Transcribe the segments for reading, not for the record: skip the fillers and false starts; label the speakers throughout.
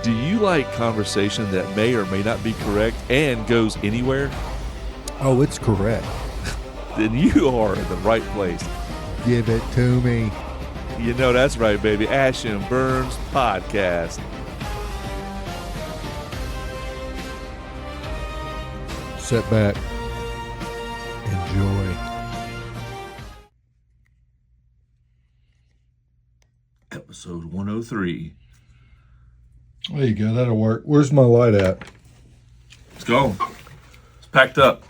Speaker 1: Do you like conversation that may or may not be correct and goes anywhere?
Speaker 2: Oh, it's correct.
Speaker 1: Then you are in the right place.
Speaker 2: Give it to me.
Speaker 1: You know that's right, baby. Ash and Burnz Podcast.
Speaker 2: Sit back. Enjoy.
Speaker 1: Episode 103.
Speaker 2: There you go. That'll work. Where's my light at?
Speaker 1: Let's go. It's packed up.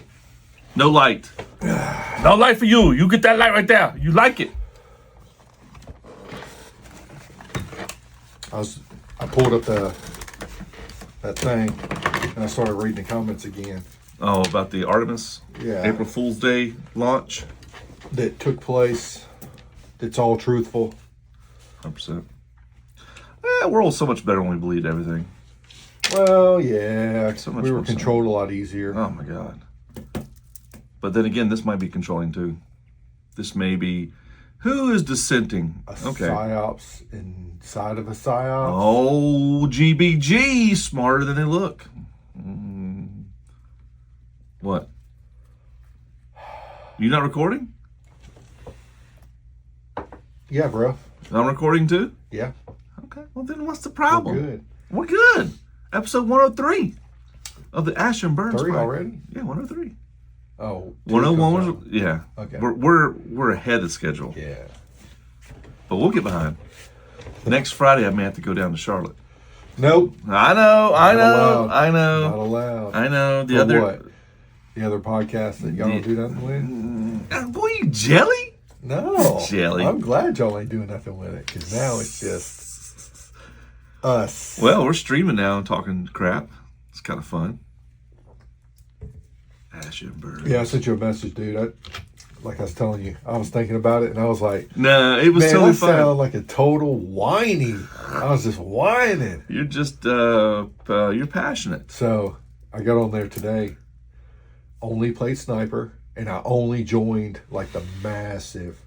Speaker 1: No light. No light for you. You get that light right there. You like it.
Speaker 2: I pulled up that thing and I started reading the comments again.
Speaker 1: Oh, about the Artemis April Fool's Day launch?
Speaker 2: That took place. It's all truthful.
Speaker 1: 100%. We're all so much better when we believe everything.
Speaker 2: Well, yeah.
Speaker 1: So much
Speaker 2: we were
Speaker 1: more
Speaker 2: controlled a lot easier.
Speaker 1: Oh, my God. But then again, this might be controlling, too. This may be... Who is dissenting?
Speaker 2: A psyops inside of a psyops.
Speaker 1: Oh, GBG. Smarter than they look. What? You not recording?
Speaker 2: Yeah, bro.
Speaker 1: I'm recording, too?
Speaker 2: Yeah.
Speaker 1: Okay. Well, then what's the problem?
Speaker 2: We're good.
Speaker 1: We're good. Episode 103 of the Ash and Burnz
Speaker 2: 3
Speaker 1: Podcast.
Speaker 2: already?
Speaker 1: Yeah, 103.
Speaker 2: Oh,
Speaker 1: 101 was, yeah.
Speaker 2: Okay.
Speaker 1: We're ahead of schedule.
Speaker 2: Yeah.
Speaker 1: But we'll get behind. Next Friday, I may have to go down to Charlotte.
Speaker 2: Nope.
Speaker 1: I know.
Speaker 2: Not allowed.
Speaker 1: I know.
Speaker 2: For what? The other podcast that y'all don't do nothing with?
Speaker 1: Boy, you jelly?
Speaker 2: No.
Speaker 1: Jelly.
Speaker 2: I'm glad y'all ain't doing nothing with it, because now it's just us.
Speaker 1: Well, we're streaming now and talking crap. It's kind of fun. Ash and Burnz.
Speaker 2: Yeah, I sent you a message, dude. Like I was telling you, I was thinking about it, and I was like,
Speaker 1: nah, it was
Speaker 2: man,
Speaker 1: totally
Speaker 2: I
Speaker 1: fun.
Speaker 2: sound like a total whiny. I was just whining.
Speaker 1: You're just, you're passionate.
Speaker 2: So I got on there today, only played sniper, and I only joined like the massive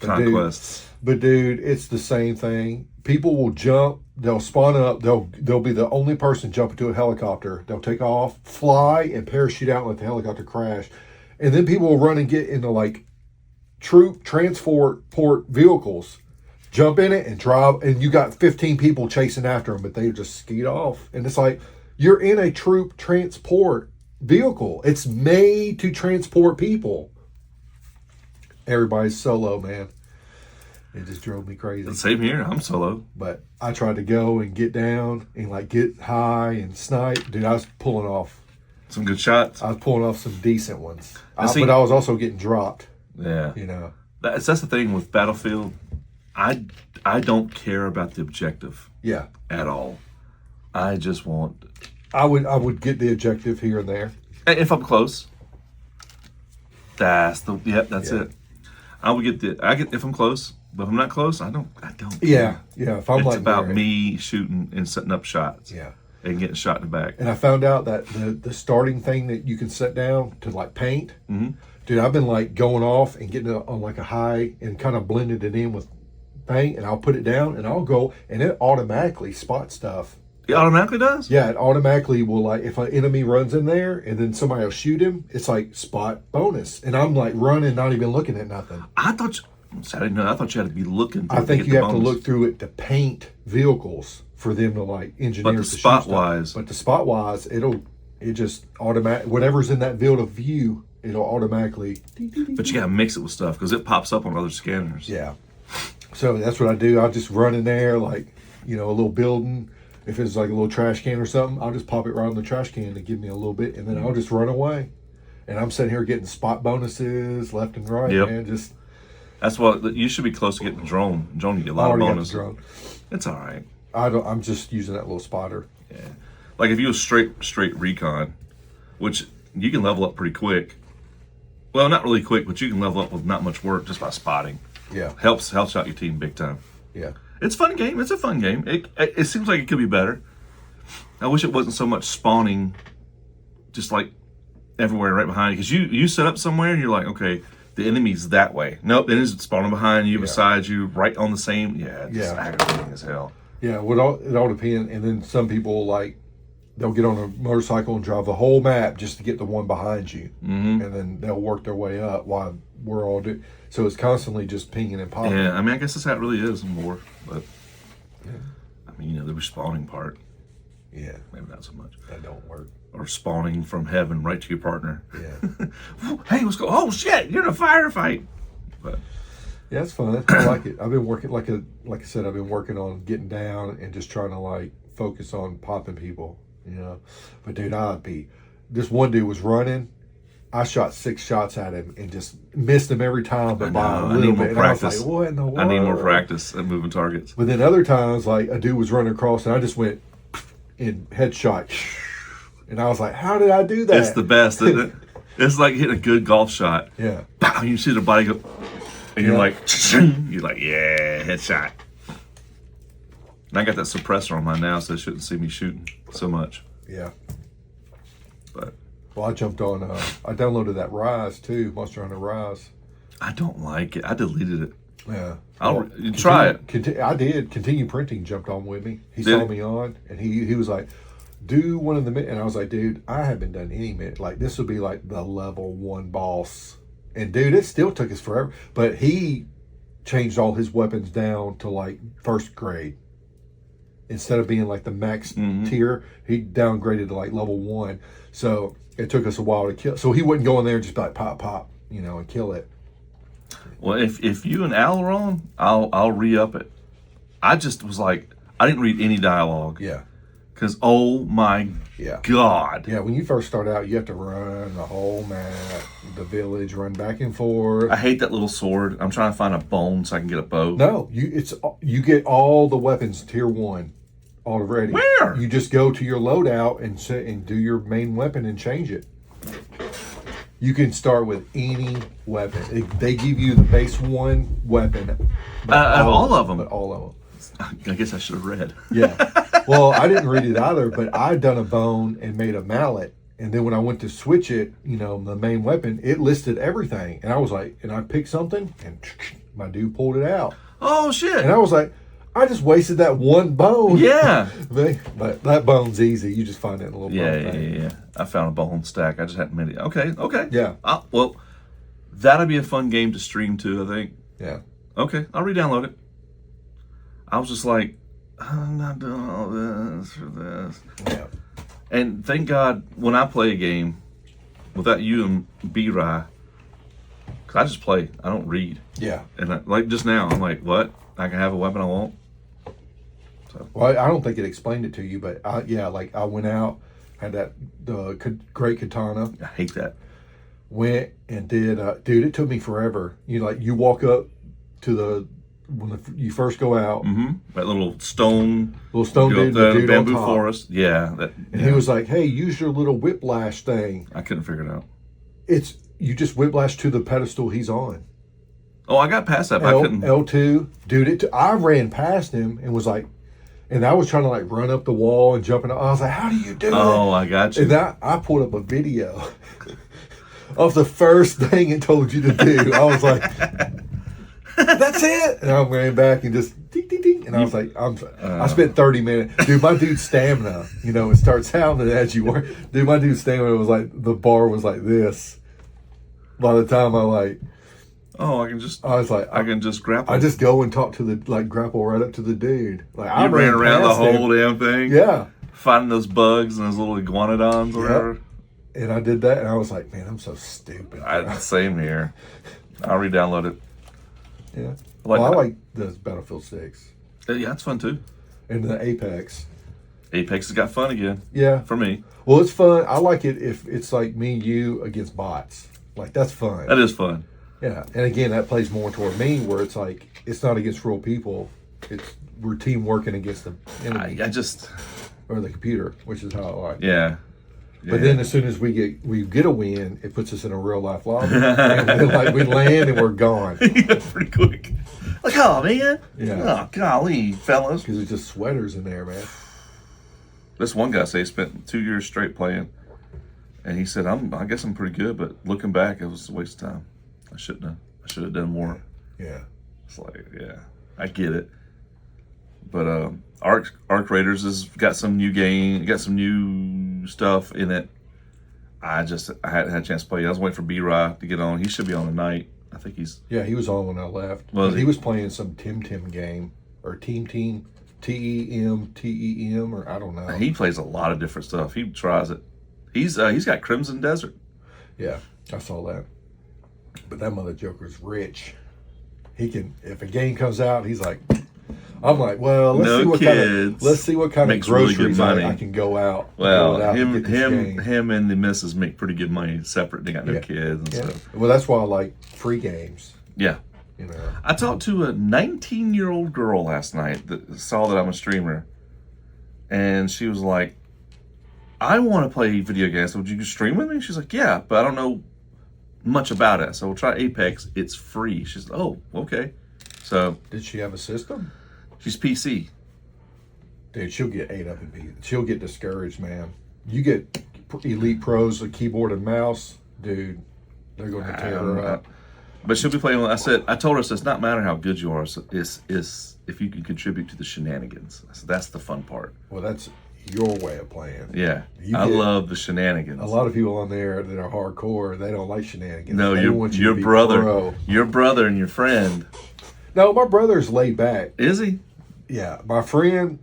Speaker 1: Conquests.
Speaker 2: But dude, it's the same thing. People will jump, they'll spawn up, they'll be the only person jumping to a helicopter. They'll take off, fly, and parachute out and let the helicopter crash. And then people will run and get into like troop transport vehicles, jump in it and drive, and you got 15 people chasing after them, but they just skeet off. And it's like, you're in a troop transport vehicle. It's made to transport people. Everybody's solo, man. It just drove me crazy.
Speaker 1: Same here. I'm solo.
Speaker 2: But I tried to go and get down and like get high and snipe. Dude, I was pulling off
Speaker 1: some good shots.
Speaker 2: I was pulling off some decent ones.
Speaker 1: See,
Speaker 2: but I was also getting dropped.
Speaker 1: Yeah.
Speaker 2: You know.
Speaker 1: That's the thing with Battlefield. I don't care about the objective.
Speaker 2: Yeah.
Speaker 1: At all. I just want...
Speaker 2: I would get the objective here and there.
Speaker 1: If I'm close. That's it. If I'm close. But if I'm not close, I don't care.
Speaker 2: Yeah. If I'm
Speaker 1: it's about me shooting and setting up shots.
Speaker 2: Yeah.
Speaker 1: And getting shot in the back.
Speaker 2: And I found out that the starting thing that you can set down to like paint, dude, I've been like going off and getting it on like a high and kind of blended it in with paint, and I'll put it down and I'll go and it automatically spots stuff.
Speaker 1: It automatically does?
Speaker 2: Yeah, it automatically will, like, if an enemy runs in there and then somebody will shoot him, it's like spot bonus. And I'm like running, not even looking at nothing.
Speaker 1: I thought you had to be looking.
Speaker 2: I think you have to look through it to paint vehicles for them to like engineer.
Speaker 1: But the spot wise.
Speaker 2: But the spot wise, it just automatic, whatever's in that field of view, it'll automatically.
Speaker 1: But you gotta mix it with stuff because it pops up on other scanners.
Speaker 2: Yeah. So that's what I do. I'll just run in there, like, a little building. If it's like a little trash can or something, I'll just pop it right on the trash can to give me a little bit, and then I'll just run away. And I'm sitting here getting spot bonuses left and right, man.
Speaker 1: That's what you should be close to getting the drone. Drone, you get a lot of bonus.
Speaker 2: Drone.
Speaker 1: It's all right.
Speaker 2: I'm just using that little spotter.
Speaker 1: Yeah, like if you was straight recon, which you can level up pretty quick. Well, not really quick, but you can level up with not much work just by spotting.
Speaker 2: Yeah,
Speaker 1: helps out your team big time.
Speaker 2: Yeah,
Speaker 1: it's a fun game. It's a fun game. It seems like it could be better. I wish it wasn't so much spawning, just like everywhere right behind you. Because you set up somewhere and you're like, okay, the enemy's that way. Nope, it is spawning behind you, beside you, right on the same. Yeah, it's aggravating as hell.
Speaker 2: Yeah, it all depends. And then some people like they'll get on a motorcycle and drive the whole map just to get the one behind you, and then they'll work their way up while we're all doing. So it's constantly just pinging and popping.
Speaker 1: Yeah, I mean, I guess that's how it really is in war. But I mean, the respawning part.
Speaker 2: Yeah,
Speaker 1: Maybe not so much.
Speaker 2: that don't work.
Speaker 1: Or spawning from heaven right to your partner.
Speaker 2: Yeah.
Speaker 1: Hey, what's going? Oh shit! You're in a firefight. But
Speaker 2: Yeah, it's fun. I like it. I've been working like I said, I've been working on getting down and just trying to like focus on popping people, But dude, this one dude was running. I shot 6 shots at him and just missed him every time, but by a little bit. And I was like, what in the world?
Speaker 1: I need more practice at moving targets.
Speaker 2: But then other times, like a dude was running across and I just went in headshot. And I was like, how did I do that?
Speaker 1: It's the best, isn't it? It's like hitting a good golf shot.
Speaker 2: Yeah.
Speaker 1: Pow, you see the body go, and you're like, yeah, headshot. And I got that suppressor on mine now, so they shouldn't see me shooting so much.
Speaker 2: Yeah.
Speaker 1: But
Speaker 2: Well, I jumped on, I downloaded that Rise too, Monster Hunter Rise.
Speaker 1: I don't like it. I deleted it.
Speaker 2: Yeah.
Speaker 1: Try it.
Speaker 2: I did. Continue Printing jumped on with me. He
Speaker 1: Did
Speaker 2: saw
Speaker 1: he?
Speaker 2: me on, and he was like, do one of the, and I was like, dude, I haven't done any minute. Like, this would be like the level 1 boss. And dude, it still took us forever. But he changed all his weapons down to like 1st grade. Instead of being like the max tier, he downgraded to like level 1. So it took us a while to kill. So he wouldn't go in there and just be like pop, pop, and kill it.
Speaker 1: Well, if you and Al are on, I'll re-up it. I just was like, I didn't read any dialogue.
Speaker 2: Yeah.
Speaker 1: Because, oh my God.
Speaker 2: Yeah, when you first start out, you have to run the whole map, the village, run back and forth.
Speaker 1: I hate that little sword. I'm trying to find a bone so I can get a bow.
Speaker 2: No, you get all the weapons tier 1 already.
Speaker 1: Where?
Speaker 2: You just go to your loadout and do your main weapon and change it. You can start with any weapon. They give you the base 1 weapon.
Speaker 1: All of them.
Speaker 2: But all of them.
Speaker 1: I guess I should have read.
Speaker 2: Yeah. Well, I didn't read it either, but I'd done a bone and made a mallet. And then when I went to switch it, the main weapon, it listed everything. And I was like, and I picked something and my dude pulled it out.
Speaker 1: Oh, shit.
Speaker 2: And I was like, I just wasted that 1 bone.
Speaker 1: Yeah.
Speaker 2: But that bone's easy. You just find it in a little bone thing.
Speaker 1: Yeah. I found a bone stack. I just hadn't made it. Okay.
Speaker 2: Yeah.
Speaker 1: Well, that'd be a fun game to stream too, I think.
Speaker 2: Yeah.
Speaker 1: Okay, I'll re-download it. I was just like, I'm not doing all this for this.
Speaker 2: Yeah.
Speaker 1: And thank God, when I play a game without you and B-Rye, because I just play, I don't read.
Speaker 2: Yeah.
Speaker 1: And like just now, I'm like, what? I can have a weapon I want? So.
Speaker 2: Well, I don't think it explained it to you, but I went out, had the great katana.
Speaker 1: I hate that.
Speaker 2: Went and did, dude, it took me forever. You walk up to when you first go out.
Speaker 1: Mm-hmm. That little stone
Speaker 2: dude,
Speaker 1: the
Speaker 2: dude
Speaker 1: bamboo
Speaker 2: on top.
Speaker 1: forest. Yeah.
Speaker 2: And he was like, hey, use your little whiplash thing.
Speaker 1: I couldn't figure it out.
Speaker 2: You just whiplash to the pedestal he's on.
Speaker 1: Oh, I got past that, but I couldn't.
Speaker 2: L2. Dude, I ran past him and was like, and I was trying to like run up the wall and jumping. I was like, how do you do that?
Speaker 1: Oh, I got you.
Speaker 2: And I pulled up a video of the first thing it told you to do. I was like, that's it. And I ran back and just ding, ding, ding. And I was like, I spent 30 minutes. Dude, my dude's stamina, it starts sounding as you work. Dude, my dude's stamina was like, the bar was like this. By the time I
Speaker 1: can just grapple.
Speaker 2: I just go and talk to grapple right up to the dude. Like I
Speaker 1: ran around the
Speaker 2: past
Speaker 1: whole
Speaker 2: him.
Speaker 1: damn thing.
Speaker 2: Yeah.
Speaker 1: Finding those bugs and those little iguanodons or whatever.
Speaker 2: And I did that and I was like, man, I'm so stupid.
Speaker 1: Same here. I'll re-download it.
Speaker 2: Yeah.
Speaker 1: I
Speaker 2: like the Battlefield 6.
Speaker 1: Yeah, it's fun too.
Speaker 2: And the Apex.
Speaker 1: Apex has got fun again.
Speaker 2: Yeah.
Speaker 1: For me.
Speaker 2: Well, it's fun. I like it if it's like me and you against bots. Like, that's fun.
Speaker 1: That is fun.
Speaker 2: Yeah. And again, that plays more toward me where it's like, it's not against real people. We're team working against the enemy. Or the computer, which is how I like it.
Speaker 1: Yeah.
Speaker 2: But then as soon as we get a win, it puts us in a real life lobby. And we land and we're gone.
Speaker 1: Yeah, pretty quick. Like, oh, man.
Speaker 2: Yeah.
Speaker 1: Oh, golly, fellas.
Speaker 2: Because there's just sweaters in there, man.
Speaker 1: This one guy said he spent 2 years straight playing. And he said, I guess I'm pretty good, but looking back, it was a waste of time. I should have done more.
Speaker 2: Yeah.
Speaker 1: It's like, yeah, I get it. But Arc Raiders has got some new got some new stuff in it. I hadn't had a chance to play. I was waiting for B-Rye to get on. He should be on tonight. I think he's...
Speaker 2: Yeah, he was on when I left.
Speaker 1: Was
Speaker 2: he was playing some Tim game, or Team, TEM, or I don't know.
Speaker 1: He plays a lot of different stuff. He tries it. He's got Crimson Desert.
Speaker 2: Yeah, I saw that. But that mother joker's rich. He can, if a game comes out, he's like... I'm like, well, let's see what kind of groceries
Speaker 1: really good money.
Speaker 2: I can go out.
Speaker 1: Well, him and the missus make pretty good money separate. They got no kids and stuff.
Speaker 2: Well, that's why I like free games.
Speaker 1: Yeah.
Speaker 2: You know.
Speaker 1: I talked to a 19-year-old girl last night that saw that I'm a streamer, and she was like, "I want to play video games. So would you stream with me?" She's like, "Yeah, but I don't know much about it. So we'll try Apex. It's free." She's like, "Oh, okay." So
Speaker 2: did she have a system?
Speaker 1: She's PC.
Speaker 2: Dude, she'll get ate up and beat. She'll get discouraged, man. You get elite pros, a keyboard and mouse, dude. They're going to tear her up.
Speaker 1: But she'll be playing. I told her, it's not matter how good you are. It's if you can contribute to the shenanigans. So that's the fun part.
Speaker 2: Well, that's your way of playing.
Speaker 1: Yeah, I love the shenanigans.
Speaker 2: A lot of people on there that are hardcore, they don't like shenanigans.
Speaker 1: No, your brother, and your friend.
Speaker 2: No, my brother's laid back.
Speaker 1: Is he?
Speaker 2: Yeah, my friend,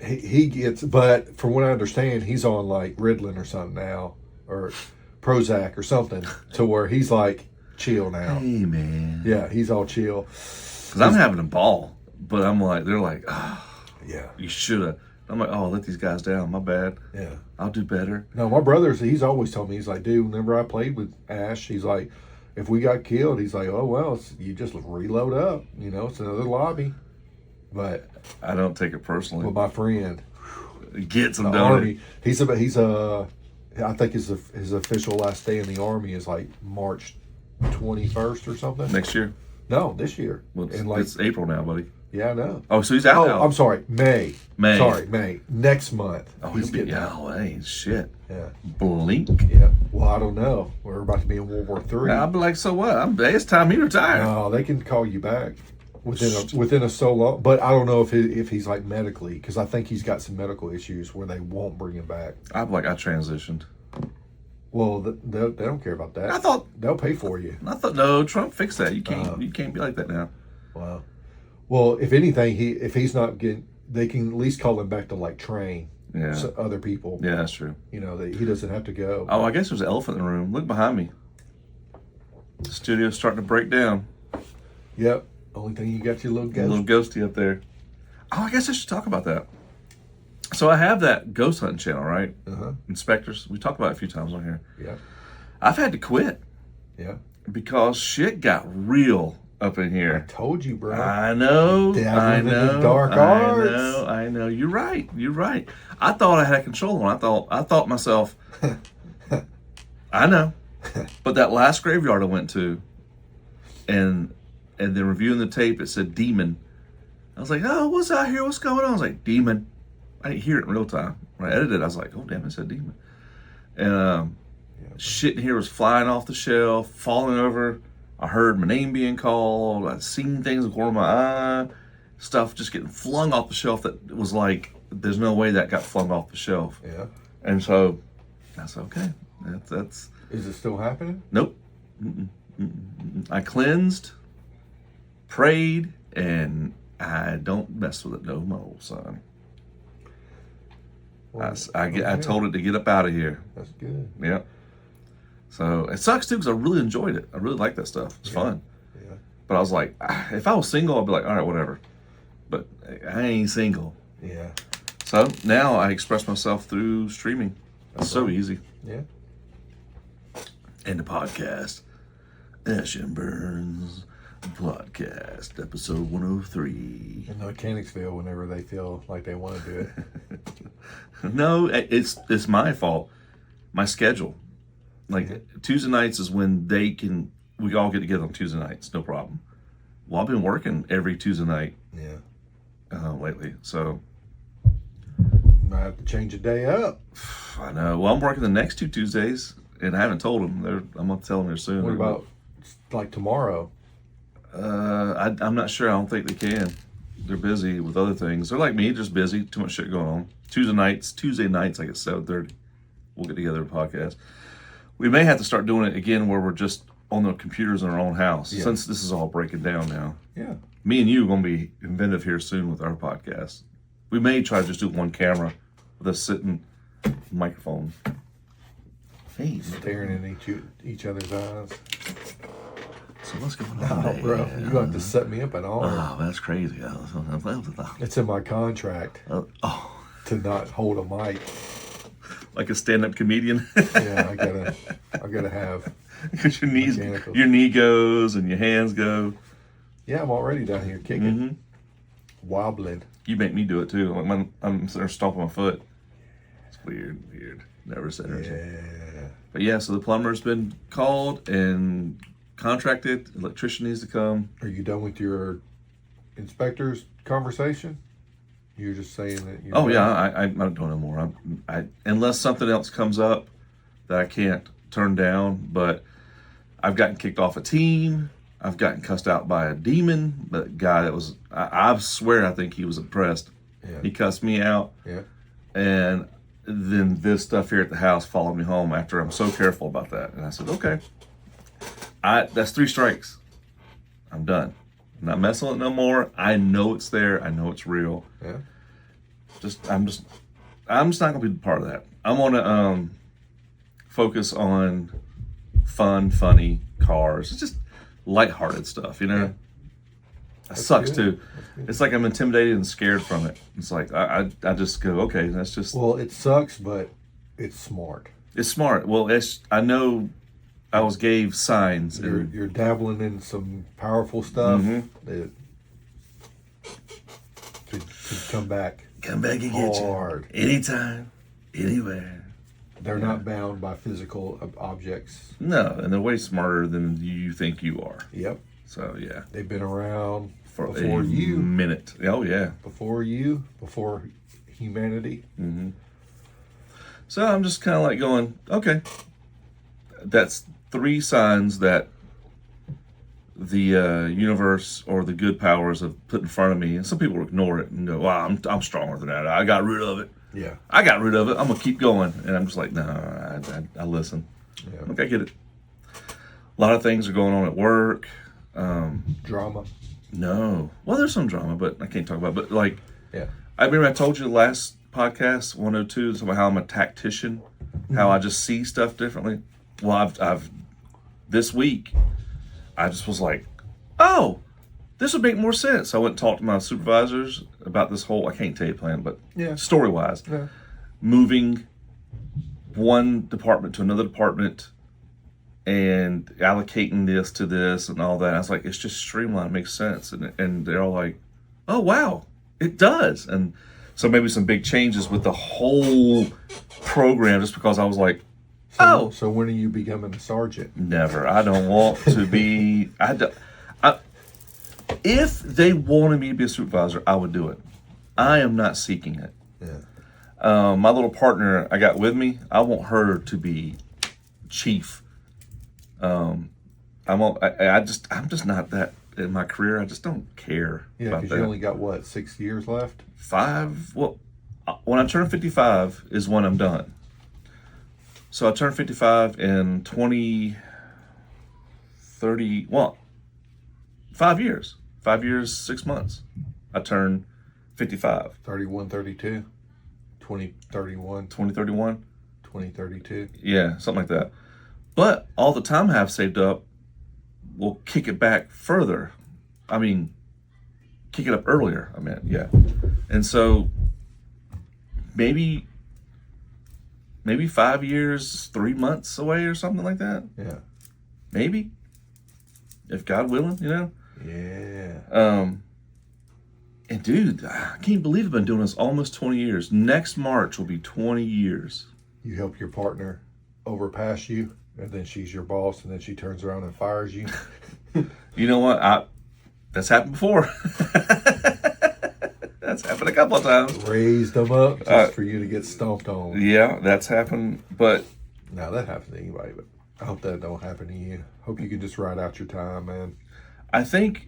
Speaker 2: he gets, but from what I understand, he's on like Ritalin or something now, or Prozac or something, to where he's like chill now.
Speaker 1: Hey, man.
Speaker 2: Yeah, he's all chill.
Speaker 1: Because I'm having a ball, but I'm like, they're like,
Speaker 2: yeah,
Speaker 1: you should have. I'm like, oh, let these guys down. My bad.
Speaker 2: Yeah.
Speaker 1: I'll do better.
Speaker 2: No, my brother, he's always told me, he's like, dude, whenever I played with Ash, he's like, if we got killed, he's like, oh, well, you just reload up. You know, it's another lobby. But
Speaker 1: I don't take it personally.
Speaker 2: But my friend
Speaker 1: gets him
Speaker 2: done.
Speaker 1: Army.
Speaker 2: I think his official last day in the Army is like March 21st or something.
Speaker 1: Next year?
Speaker 2: No, this year.
Speaker 1: Well, it's April now, buddy.
Speaker 2: Yeah, I know.
Speaker 1: Oh, so he's out now.
Speaker 2: I'm sorry, May. Sorry, May. Next month.
Speaker 1: Oh, he's getting out. That ain't shit.
Speaker 2: Yeah.
Speaker 1: Blink.
Speaker 2: Yeah. Well, I don't know. We're about to be in World War III.
Speaker 1: I'll be like, so what? It's time he retired.
Speaker 2: No, they can call you back within a so long. But I don't know if he's like medically, because I think he's got some medical issues where they won't bring him back.
Speaker 1: I transitioned.
Speaker 2: Well, they don't care about that.
Speaker 1: I thought
Speaker 2: they'll pay for you.
Speaker 1: I thought no, Trump fixed that. You can't be like that now.
Speaker 2: Wow. Well, if anything, if he's not getting, they can at least call him back to like train.
Speaker 1: Yeah.
Speaker 2: Other people.
Speaker 1: Yeah, that's true.
Speaker 2: You know, that he doesn't have to go.
Speaker 1: Oh, I guess there's an elephant in the room. Look behind me. The studio's starting to break down.
Speaker 2: Yep. Only thing you got your little ghost.
Speaker 1: A little ghosty up there. Oh, I guess I should talk about that. So I have that ghost hunting channel, right?
Speaker 2: Uh-huh.
Speaker 1: Inspectors. We talked about it a few times on here.
Speaker 2: Yeah.
Speaker 1: I've had to quit.
Speaker 2: Yeah.
Speaker 1: Because shit got real up in here.
Speaker 2: I told you, bro.
Speaker 1: I know. I know.
Speaker 2: Dark arts.
Speaker 1: I know. You're right. I thought I had control. I thought myself. I know. But that last graveyard I went to, and then reviewing the tape, it said demon. I was like, oh, what's out here? What's going on? I was like, demon. I didn't hear it in real time. When I edited it, I was like, oh, damn, it said demon. And shit in here was flying off the shelf, falling over. I heard my name being called. I seen things in the corner of my eye. Stuff just getting flung off the shelf that was like, there's no way that got flung off the shelf.
Speaker 2: Yeah.
Speaker 1: And so I said, okay, that's.
Speaker 2: Is it still happening?
Speaker 1: Nope. I cleansed, prayed, and I don't mess with it no more, son. Well, I told it to get up out of here.
Speaker 2: That's good.
Speaker 1: Yeah. So it sucks too because I really enjoyed it. I really like that stuff. It's fun.
Speaker 2: Yeah.
Speaker 1: But I was like, if I was single, I'd be like, all right, whatever. But I ain't single.
Speaker 2: Yeah.
Speaker 1: So now I express myself through streaming. It's so easy.
Speaker 2: Yeah.
Speaker 1: And the podcast, Ash and Burnz Podcast, episode 103.
Speaker 2: In Mechanicsville, whenever they feel like they want to do it.
Speaker 1: No, it's my fault. My schedule. Like Tuesday nights is when we all get together on Tuesday nights, no problem. Well, I've been working every Tuesday night.
Speaker 2: Yeah.
Speaker 1: Lately, so
Speaker 2: might have to change a day up.
Speaker 1: I know. Well, I'm working the next 2 Tuesdays, and I haven't told them. I'm gonna tell them here soon.
Speaker 2: What about like tomorrow?
Speaker 1: I'm not sure. I don't think they can. they're busy with other things. They're like me, just busy, too much shit going on. Tuesday nights, like at 7:30, we'll get together and podcast. We may have to start doing it again where we're just on the computers in our own house, since this is all breaking down now.
Speaker 2: Yeah.
Speaker 1: Me and you are going to be inventive here soon with our podcast. We may try to just do one camera with us sitting microphone. Hey,
Speaker 2: Staring in each other's eyes.
Speaker 1: So what's going on?
Speaker 2: Oh, bro, you're going to have to set me up and all.
Speaker 1: Oh, that's crazy.
Speaker 2: It's in my contract to not hold a mic.
Speaker 1: Like a stand-up comedian.
Speaker 2: Yeah, I gotta have.
Speaker 1: Because your knee goes and your hands go.
Speaker 2: Yeah, I'm already down here kicking, wobbling.
Speaker 1: You make me do it too. Like I'm sitting there stomping my foot. It's weird. Never said it.
Speaker 2: Yeah.
Speaker 1: But yeah, so the plumber's been called and contracted. Electrician needs to come.
Speaker 2: Are you done with your inspector's conversation? You're just saying that you're
Speaker 1: I'm not doing no more. I unless something else comes up that I can't turn down. But I've gotten kicked off a team. I've gotten cussed out by a demon. The guy that was, I swear, I think he was impressed.
Speaker 2: Yeah.
Speaker 1: He cussed me out.
Speaker 2: Yeah.
Speaker 1: And then this stuff here at the house followed me home after I'm so careful about that. And I said, okay, that's 3 strikes. I'm done. I'm not messing with it no more. I know it's there. I know it's real.
Speaker 2: Yeah.
Speaker 1: I'm just not gonna be part of that. I'm gonna focus on funny cars. It's just lighthearted stuff, you know.
Speaker 2: Yeah.
Speaker 1: It sucks too. It's like I'm intimidated and scared from it. It's like I just go, okay, that's just.
Speaker 2: Well, it sucks, but it's smart.
Speaker 1: It's smart. Well, I know I gave signs.
Speaker 2: You're dabbling in some powerful stuff that could come back.
Speaker 1: Come back and get
Speaker 2: hard.
Speaker 1: You. Anytime, anywhere.
Speaker 2: They're not bound by physical objects.
Speaker 1: No, and they're way smarter than you think you are.
Speaker 2: Yep.
Speaker 1: So, yeah.
Speaker 2: They've been around
Speaker 1: for
Speaker 2: before
Speaker 1: a minute. Oh, yeah.
Speaker 2: Before humanity.
Speaker 1: Mm-hmm. So I'm just kind of like going, okay. That's 3 signs that the universe or the good powers have put in front of me. And some people ignore it and go, wow, I'm stronger than that. I got rid of it.
Speaker 2: Yeah.
Speaker 1: I got rid of it. I'm going to keep going. And I'm just like, no, I listen.
Speaker 2: Yeah.
Speaker 1: Okay, I get it. A lot of things are going on at work.
Speaker 2: Drama.
Speaker 1: No. Well, there's some drama, but I can't talk about it. But like,
Speaker 2: yeah.
Speaker 1: I remember I told you the last podcast, 102, about how I'm a tactician, how I just see stuff differently. Well, I've this week, I just was like, oh, this would make more sense. I went and talked to my supervisors about this whole, I can't tell you plan, but story-wise, moving one department to another department and allocating this to this and all that. I was like, it's just streamlined, it makes sense. And they're all like, oh, wow, it does. And so maybe some big changes with the whole program just because I was like,
Speaker 2: So when are you becoming a sergeant?
Speaker 1: Never. I don't want to be. If they wanted me to be a supervisor, I would do it. I am not seeking it.
Speaker 2: Yeah.
Speaker 1: My little partner I got with me, I want her to be chief. I'm just not that in my career. I just don't care.
Speaker 2: Yeah,
Speaker 1: about
Speaker 2: because
Speaker 1: that.
Speaker 2: you only got 6 years left?
Speaker 1: 5. Well, when I turn 55 is when I'm done. So I turned 55 in 2030. Well, 5 years. 5 years, 6 months. I turned 55.
Speaker 2: 31, 32, 2031,
Speaker 1: 2031.
Speaker 2: 2032.
Speaker 1: Yeah, something like that. But all the time I have saved up will kick it back further. I mean, kick it up earlier. I meant, yeah. And so maybe 5 years, 3 months away or something like that.
Speaker 2: Yeah.
Speaker 1: Maybe. If God willing, you know?
Speaker 2: Yeah.
Speaker 1: And dude, I can't believe I've been doing this almost 20 years. Next March will be 20 years.
Speaker 2: You help your partner overpass you, and then she's your boss, and then she turns around and fires you.
Speaker 1: You know what? That's happened before. That's happened a couple of times.
Speaker 2: Raised them up just for you to get stomped on.
Speaker 1: Yeah, that's happened. But
Speaker 2: now that happens to anybody, but I hope that don't happen to you. Hope you can just ride out your time, man.
Speaker 1: I think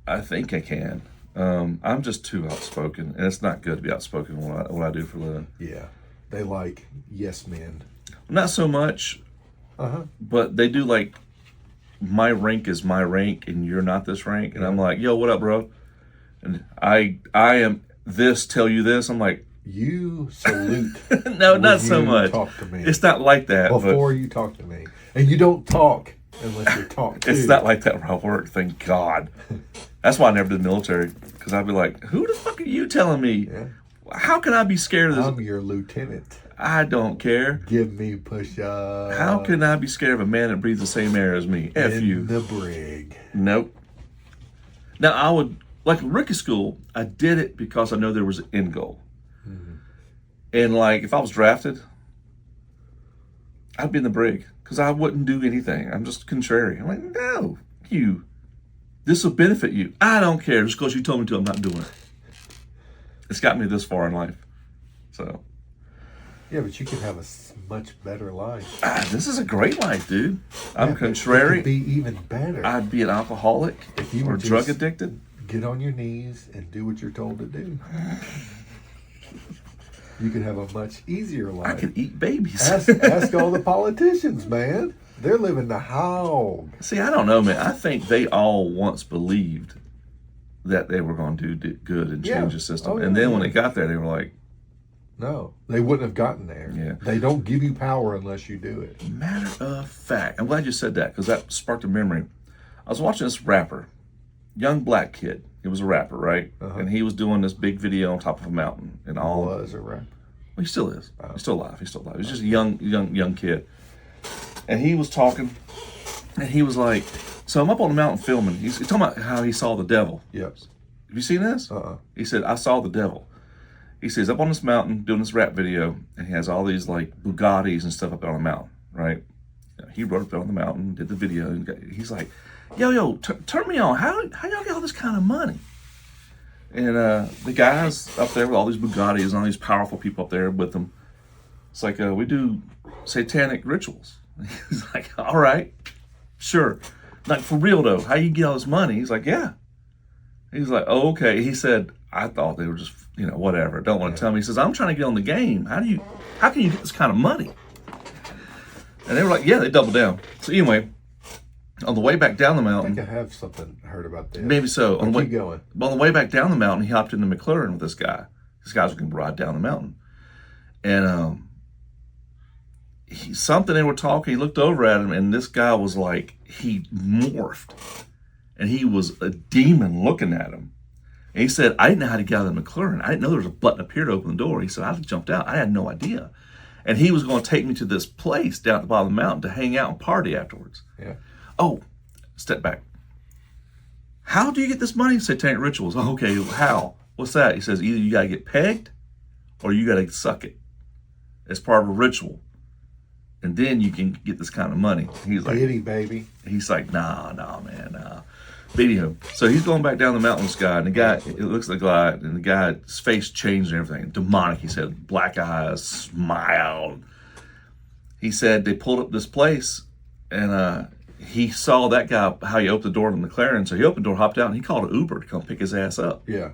Speaker 1: I can. I'm just too outspoken, and it's not good to be outspoken when I do for a living.
Speaker 2: Yeah. They like yes men.
Speaker 1: Not so much,
Speaker 2: Uh-huh.
Speaker 1: but they do like, my rank is my rank, and you're not this rank. And I'm like, yo, what up, bro? And I am this, tell you this. I'm like,
Speaker 2: You salute.
Speaker 1: no,
Speaker 2: when
Speaker 1: not so
Speaker 2: you
Speaker 1: much.
Speaker 2: Talk to me.
Speaker 1: It's not like that.
Speaker 2: Before you talk to me. And you don't talk unless you're talked to.
Speaker 1: It's not like that where I work, thank God. That's why I never did the military, because I'd be like, who the fuck are you telling me?
Speaker 2: Yeah.
Speaker 1: How can I be scared of this?
Speaker 2: I'm your lieutenant.
Speaker 1: I don't care.
Speaker 2: Give me push-up.
Speaker 1: How can I be scared of a man that breathes the same air as me? F
Speaker 2: in
Speaker 1: you.
Speaker 2: the brig.
Speaker 1: Nope. Now, I would, like rookie school, I did it because I know there was an end goal.
Speaker 2: Mm-hmm.
Speaker 1: And like, if I was drafted, I'd be in the brig because I wouldn't do anything. I'm just contrary. I'm like, no, this will benefit you. I don't care. Just because you told me to, I'm not doing it. It's got me this far in life. So.
Speaker 2: Yeah, but you can have a much better life.
Speaker 1: This is a great life, dude. I'm
Speaker 2: Yeah,
Speaker 1: contrary.
Speaker 2: it could be even better.
Speaker 1: I'd be an alcoholic
Speaker 2: If you
Speaker 1: or
Speaker 2: were
Speaker 1: drug
Speaker 2: just-
Speaker 1: addicted.
Speaker 2: Get on your knees and do what you're told to do. You could have a much easier
Speaker 1: I
Speaker 2: life.
Speaker 1: could eat babies.
Speaker 2: Ask all the politicians, man. They're living the hog.
Speaker 1: See, I don't know, man. I think they all once believed that they were going to do good and
Speaker 2: Yeah.
Speaker 1: change the system.
Speaker 2: Oh,
Speaker 1: And
Speaker 2: yeah,
Speaker 1: then when
Speaker 2: yeah.
Speaker 1: they got there, they were like,
Speaker 2: No, they wouldn't have gotten there.
Speaker 1: Yeah.
Speaker 2: They don't give you power unless you do it.
Speaker 1: matter of fact. I'm glad you said that because that sparked a memory. I was watching this rapper, young black kid. He was a rapper, right?
Speaker 2: Uh-huh.
Speaker 1: And he was doing this big video on top of a mountain and all.
Speaker 2: Was a rap.
Speaker 1: Well, he still is. He's still alive. He's still alive. He's just a young kid. And he was talking, and he was like, so I'm up on the mountain filming. He's talking about how he saw the devil.
Speaker 2: Yep.
Speaker 1: Have you seen this? He said, I saw the devil. He says, up on this mountain doing this rap video, and he has all these like Bugattis and stuff up on the mountain, right? He rode up on the mountain, did the video, and he's like, yo, turn me on. How y'all get all this kind of money? And the guys up there with all these Bugattis and all these powerful people up there with them, it's like, we do satanic rituals. He's like, all right, sure. Like, for real though, how you get all this money? He's like, yeah. He's like, oh, okay. He said, I thought they were just, whatever. Don't want to tell me. He says, I'm trying to get on the game. How can you get this kind of money? And they were like, yeah, they doubled down. So anyway, on the way back down the
Speaker 2: I
Speaker 1: mountain,
Speaker 2: think I have heard about this.
Speaker 1: maybe so. On
Speaker 2: Keep going.
Speaker 1: But on the way back down the mountain, he hopped in the McLaren with this guy. This guy was going to ride down the mountain. And something they were talking, he looked over at him, and this guy was like, he morphed. And he was a demon looking at him. And he said, I didn't know how to get out of the McLaren. I didn't know there was a button up here to open the door. He said, I jumped out. I had no idea. And he was going to take me to this place down at the bottom of the mountain to hang out and party afterwards.
Speaker 2: Yeah.
Speaker 1: Oh, step back. How do you get this money? Satanic rituals. Oh, okay, how? What's that? He says, either you got to get pegged or you got to suck it. It's part of a ritual. And then you can get this kind of money. He's like,
Speaker 2: Giddy, baby.
Speaker 1: He's like, nah, man, nah. Video. So he's going back down the mountain with this guy, and the guy, it looks like a guy, and the guy's face changed and everything. Demonic, he said, black eyes, smiled. He said they pulled up this place, and he saw that guy, how he opened the door to the McLaren. So he opened the door, hopped out, and he called an Uber to come pick his ass up.
Speaker 2: Yeah.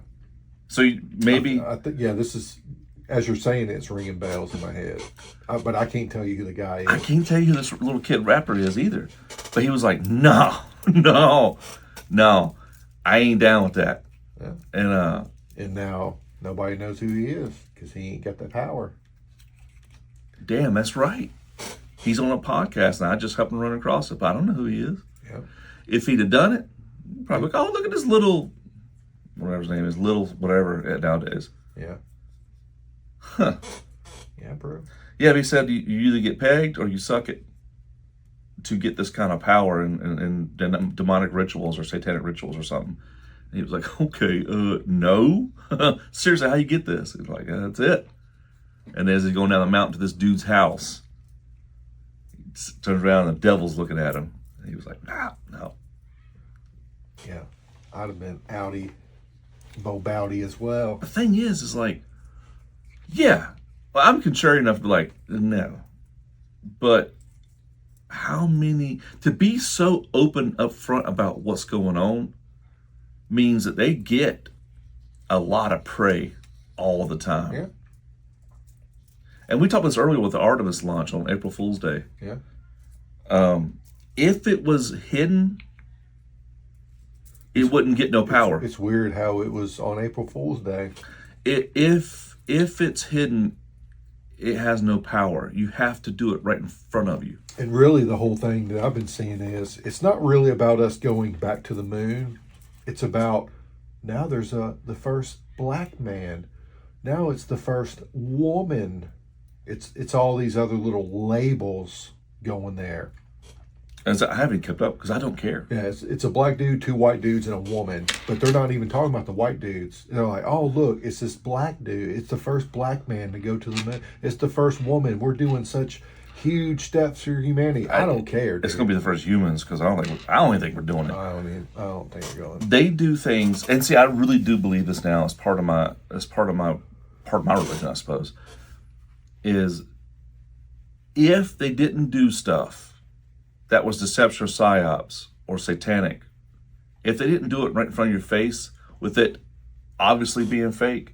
Speaker 1: So maybe.
Speaker 2: I think, yeah, this is, as you're saying, it's ringing bells in my head. But I can't tell you who the guy is.
Speaker 1: I can't tell you who this little kid rapper is either. But he was like, no, I ain't down with that.
Speaker 2: Yeah. And now nobody knows who he is because he ain't got that power.
Speaker 1: Damn, that's right. He's on a podcast, and I just happened to run across it, but I don't know who he is.
Speaker 2: Yeah.
Speaker 1: If he'd have done it, probably, oh, look at this little, whatever his name is, little whatever nowadays.
Speaker 2: Yeah.
Speaker 1: Huh.
Speaker 2: Yeah, bro.
Speaker 1: Yeah, but he said you either get pegged or you suck it to get this kind of power and demonic rituals or satanic rituals or something. And he was like, okay, no. Seriously, how you get this? He's like, that's it. And as he's going down the mountain to this dude's house, he turns around and the devil's looking at him. And he was like, nah, no.
Speaker 2: Yeah. I'd have been outie, Bowdy as well.
Speaker 1: The thing is like, yeah, well, I'm contrary enough to be like, no. But how many, to be so open up front about what's going on means that they get a lot of prey all the time.
Speaker 2: Yeah.
Speaker 1: And we talked about this earlier with the Artemis launch on April Fool's Day.
Speaker 2: Yeah.
Speaker 1: If it was hidden, it wouldn't get no power.
Speaker 2: It's weird how it was on April Fool's Day.
Speaker 1: If it's hidden, it has no power. You have to do it right in front of you.
Speaker 2: And really the whole thing that I've been seeing is it's not really about us going back to the moon. It's about now there's the first black man. Now it's the first woman. It's all these other little labels going there.
Speaker 1: As I haven't kept up because I don't care.
Speaker 2: Yeah, it's a black dude, 2 white dudes, and a woman. But they're not even talking about the white dudes. They're like, oh, look, it's this black dude. It's the first black man to go to the moon. It's the first woman. We're doing such huge steps for humanity. I don't care, dude.
Speaker 1: It's going to be the first humans because I don't even think we're doing it.
Speaker 2: I don't think we're going.
Speaker 1: They do things, and see, I really do believe this now as part of my religion, I suppose, is if they didn't do stuff that was deception or psyops or satanic, if they didn't do it right in front of your face with it obviously being fake,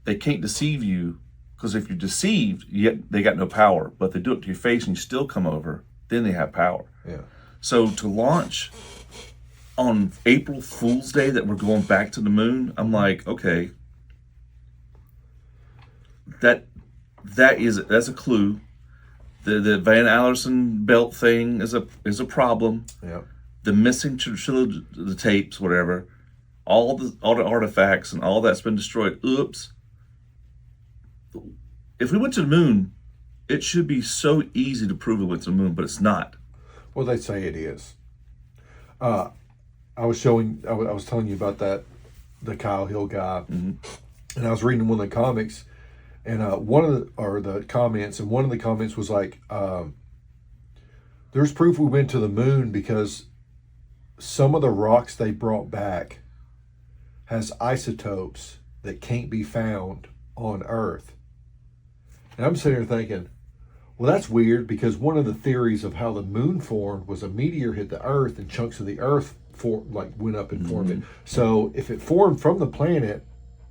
Speaker 1: they can't deceive you, because if you're deceived, they got no power. But if they do it to your face and you still come over, then they have power.
Speaker 2: Yeah.
Speaker 1: So to launch on April Fool's Day that we're going back to the moon, I'm like, okay, that's a clue. The Van Alderson belt thing is a problem.
Speaker 2: Yeah.
Speaker 1: The missing the tapes, whatever, all the artifacts and all that's been destroyed. Oops. If we went to the moon, it should be so easy to prove we went to the moon, but it's not.
Speaker 2: Well, they say it is. I was telling you about the Kyle Hill guy, and I was reading one of the comics. And one of the comments was like, there's proof we went to the moon because some of the rocks they brought back has isotopes that can't be found on Earth. And I'm sitting here thinking, well, that's weird, because one of the theories of how the moon formed was a meteor hit the Earth and chunks of the Earth went up and formed it. So if it formed from the planet,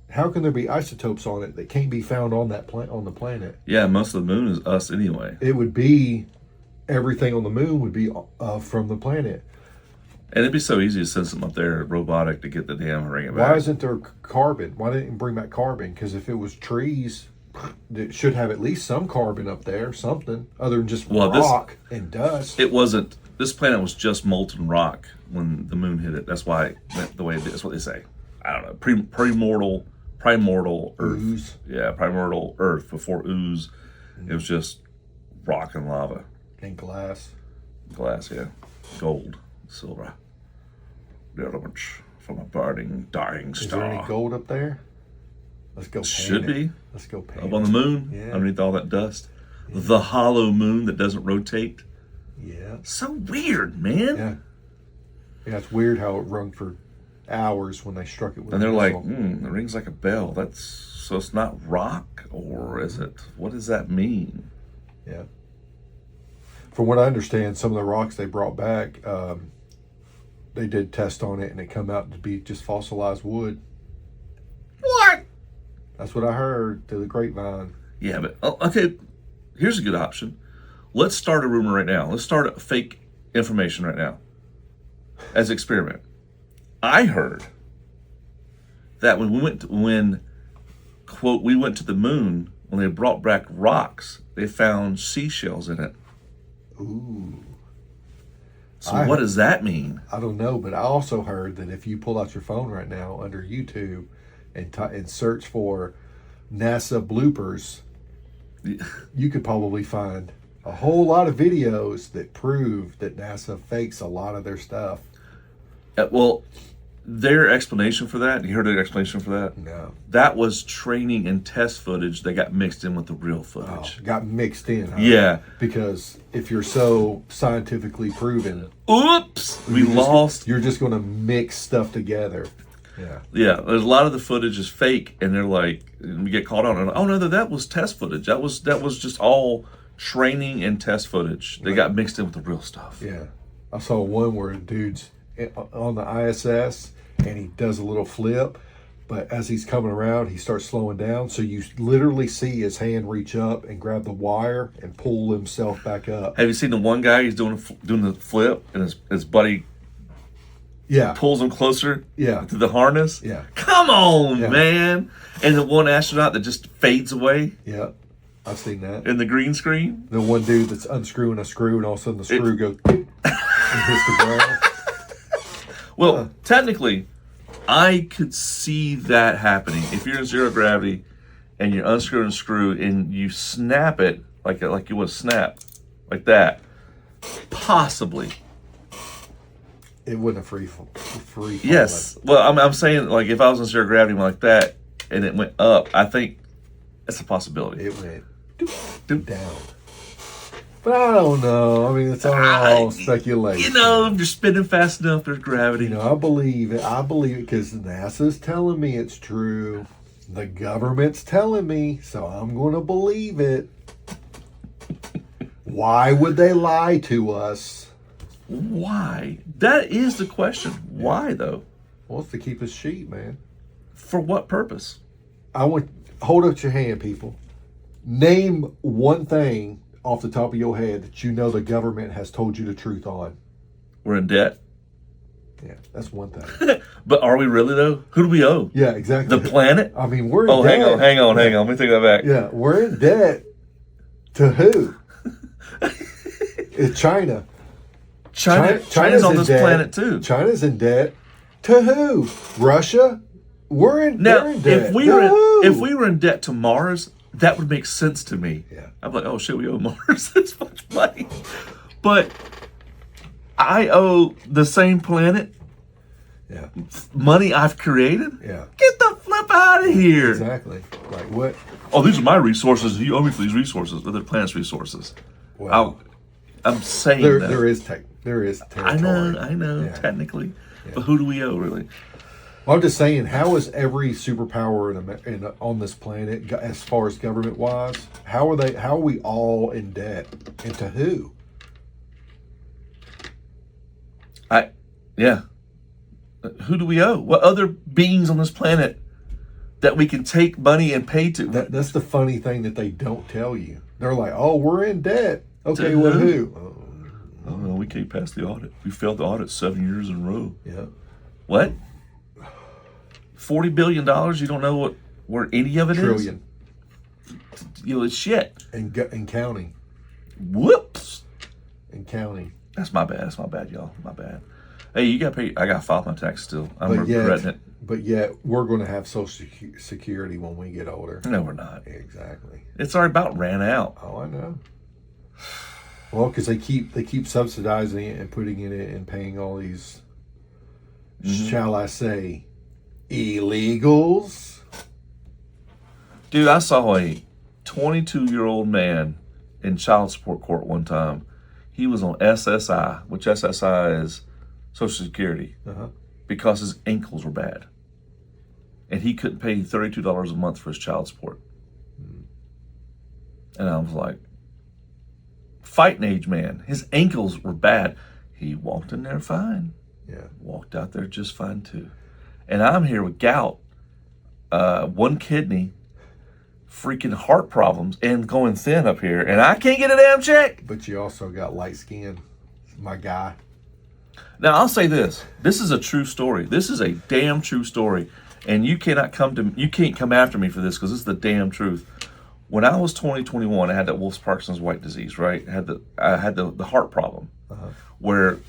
Speaker 2: how can there be isotopes on it that can't be found on on the planet?
Speaker 1: Yeah, most of the moon is us anyway.
Speaker 2: It would be, everything on the moon would be from the planet.
Speaker 1: And it'd be so easy to send something up there robotic to get the damn ring back.
Speaker 2: Why isn't there carbon? Why didn't it bring back carbon? Because if it was trees, it should have at least some carbon up there, something other than just rock and dust.
Speaker 1: It wasn't. This planet was just molten rock when the moon hit it. That's why the way it did. That's what they say. I don't know. Primordial Earth.
Speaker 2: Ooze.
Speaker 1: Yeah, primordial Earth before ooze. It was just rock and lava.
Speaker 2: And glass.
Speaker 1: Glass, yeah. Gold, silver. The elements from a burning, dying star.
Speaker 2: Is there any gold up there? Let's go paint
Speaker 1: Should
Speaker 2: it.
Speaker 1: be.
Speaker 2: Let's go paint
Speaker 1: Up on the moon, underneath all that dust. Yeah. The hollow moon that doesn't rotate.
Speaker 2: Yeah.
Speaker 1: So weird, man.
Speaker 2: Yeah. Yeah, it's weird how it rung for hours when they struck it with
Speaker 1: and they're
Speaker 2: missile.
Speaker 1: like, it rings like a bell. So it's not rock, or is it? What does that mean?
Speaker 2: Yeah. From what I understand, some of the rocks they brought back, they did test on it, and it come out to be just fossilized wood.
Speaker 1: What?
Speaker 2: That's what I heard through the grapevine.
Speaker 1: Yeah, but okay. Here's a good option. Let's start a rumor right now. Let's start a fake information right now as an experiment. I heard that when we went to the moon, when they brought back rocks, they found seashells in it.
Speaker 2: Ooh.
Speaker 1: So what does that mean?
Speaker 2: I don't know, but I also heard that if you pull out your phone right now under YouTube and search for NASA bloopers, you could probably find a whole lot of videos that prove that NASA fakes a lot of their stuff.
Speaker 1: Well, their explanation for that, you heard their explanation for that?
Speaker 2: No.
Speaker 1: That was training and test footage that got mixed in with the real footage.
Speaker 2: Got mixed in, huh?
Speaker 1: Yeah.
Speaker 2: Because if you're so scientifically proven,
Speaker 1: oops,
Speaker 2: you're just going to mix stuff together. Yeah.
Speaker 1: Yeah, there's a lot of the footage is fake, and they're like, we get caught on it. Oh no, that was test footage. That was just all training and test footage. They got mixed in with the real stuff.
Speaker 2: Yeah. I saw one where a dude's on the ISS and he does a little flip, But as he's coming around, he starts slowing down. So you literally see his hand reach up and grab the wire and pull himself back up.
Speaker 1: Have you seen the one guy? He's doing the flip, and his buddy pulls him closer to the harness.
Speaker 2: Yeah.
Speaker 1: Come on, man. And the one astronaut that just fades away.
Speaker 2: Yeah. I've seen that.
Speaker 1: In the green screen.
Speaker 2: The one dude that's unscrewing a screw, and all of a sudden the screw goes and hits the ground.
Speaker 1: Well, technically, I could see that happening. If you're in zero gravity and you're unscrewing a screw and you snap it like you would snap, like that, possibly.
Speaker 2: It wouldn't have free.
Speaker 1: Yes. Well, I'm saying, like, if I was in zero gravity like that and it went up, I think it's a possibility.
Speaker 2: It went down. But I don't know. I mean, it's all speculation.
Speaker 1: If you're spinning fast enough, there's gravity.
Speaker 2: I believe it. I believe it because NASA's telling me it's true. The government's telling me, so I'm going to believe it. Why would they lie to us?
Speaker 1: Why? That is the question. Why, though?
Speaker 2: Well, it's to keep us cheap, man.
Speaker 1: For what purpose?
Speaker 2: Hold up your hand, people. Name one thing off the top of your head that you know the government has told you the truth on.
Speaker 1: We're in debt.
Speaker 2: Yeah, that's one thing.
Speaker 1: But are we really, though? Who do we owe?
Speaker 2: Yeah, exactly.
Speaker 1: The planet?
Speaker 2: I mean, we're in debt.
Speaker 1: Hang on. Let me take that back.
Speaker 2: Yeah, we're in debt to who? It's China.
Speaker 1: China's on this planet, too.
Speaker 2: China's in debt to who? Russia? We're in debt.
Speaker 1: If we were in debt to Mars, that would make sense to me.
Speaker 2: Yeah.
Speaker 1: I'm like, oh shit, we owe Mars this much money. But I owe the same planet money I've created?
Speaker 2: Yeah.
Speaker 1: Get the flip out of here.
Speaker 2: Exactly. Like what?
Speaker 1: Oh, these are my resources. You owe me for these resources. They're the planet's resources.
Speaker 2: Well,
Speaker 1: I'm saying
Speaker 2: there
Speaker 1: that.
Speaker 2: There is territory.
Speaker 1: I know, technically. Yeah. But who do we owe, really?
Speaker 2: Well, I'm just saying, how is every superpower on this planet, as far as government-wise, how are we all in debt? And to who?
Speaker 1: Who do we owe? What other beings on this planet that we can take money and pay to?
Speaker 2: That's the funny thing that they don't tell you. They're like, oh, we're in debt. Okay, well, who?
Speaker 1: Oh, no, we can't pass the audit. We failed the audit 7 years in a row.
Speaker 2: Yeah.
Speaker 1: What? $40 billion? You don't know where any of it
Speaker 2: Trillion.
Speaker 1: is? It's shit.
Speaker 2: And counting.
Speaker 1: Whoops.
Speaker 2: And counting.
Speaker 1: That's my bad, y'all. My bad. Hey, you got to pay. I got to file my tax still. I'm regretting it.
Speaker 2: But yet, we're going to have Social Security when we get older.
Speaker 1: No, we're not.
Speaker 2: Exactly.
Speaker 1: It's already about ran out.
Speaker 2: Oh, I know. Well, because they keep subsidizing it and putting it in and paying all these, shall I say, illegals.
Speaker 1: Dude, I saw a 22-year-old man in child support court one time. He was on SSI, which SSI is Social Security, because his ankles were bad. And he couldn't pay $32 a month for his child support. And I was like, fighting age man. His ankles were bad. He walked in there fine.
Speaker 2: Yeah.
Speaker 1: Walked out there just fine too. And I'm here with gout, one kidney, freaking heart problems, and going thin up here. And I can't get a damn check.
Speaker 2: But you also got light skin, my guy.
Speaker 1: Now, I'll say this. This is a true story. This is a damn true story. And you can't come after me for this because this is the damn truth. When I was 21, I had that Wolff-Parkinson's white disease, right? I had the heart problem where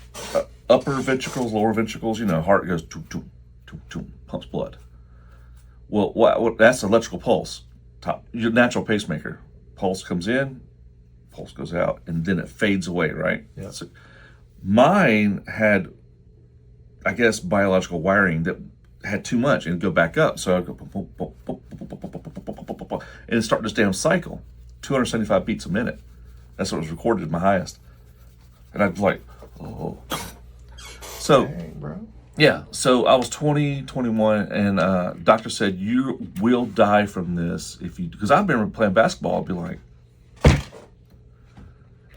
Speaker 1: upper ventricles, lower ventricles, heart goes pumps blood. Well, that's electrical pulse. Your natural pacemaker. Pulse comes in, pulse goes out, and then it fades away, right?
Speaker 2: Yeah.
Speaker 1: So mine had, I guess, biological wiring that had too much and go back up. So I go and it started this damn cycle, 275 beats a minute. That's what was recorded at my highest. And I was like, oh. So,
Speaker 2: dang, bro.
Speaker 1: Yeah, so I was 21, and doctor said, you will die from this if you, because I remember playing basketball, I'd be like,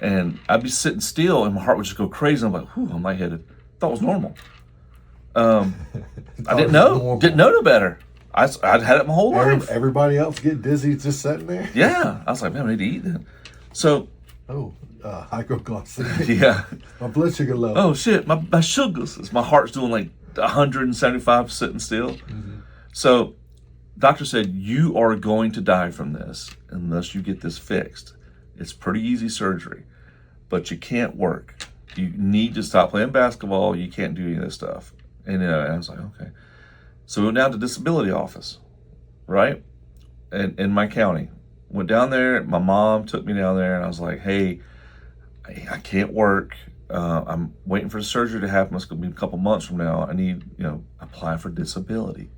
Speaker 1: and I'd be sitting still, and my heart would just go crazy. I'm like, whew, I'm lightheaded. Thought it was normal. I didn't know no better. I'd had it my whole life.
Speaker 2: Everybody else get dizzy just sitting there.
Speaker 1: Yeah, I was like, man, I need to eat then. So,
Speaker 2: hypoglycemia.
Speaker 1: yeah.
Speaker 2: My blood sugar level.
Speaker 1: Oh shit, my sugars. My heart's doing like 175 sitting still.
Speaker 2: Mm-hmm.
Speaker 1: So, doctor said you are going to die from this unless you get this fixed. It's pretty easy surgery, but you can't work. You need to stop playing basketball. You can't do any of this stuff. And I was like, okay. So we went down to disability office, right? In my county. Went down there. My mom took me down there, and I was like, hey, I can't work. I'm waiting for the surgery to happen. It's going to be a couple months from now. I need, apply for disability.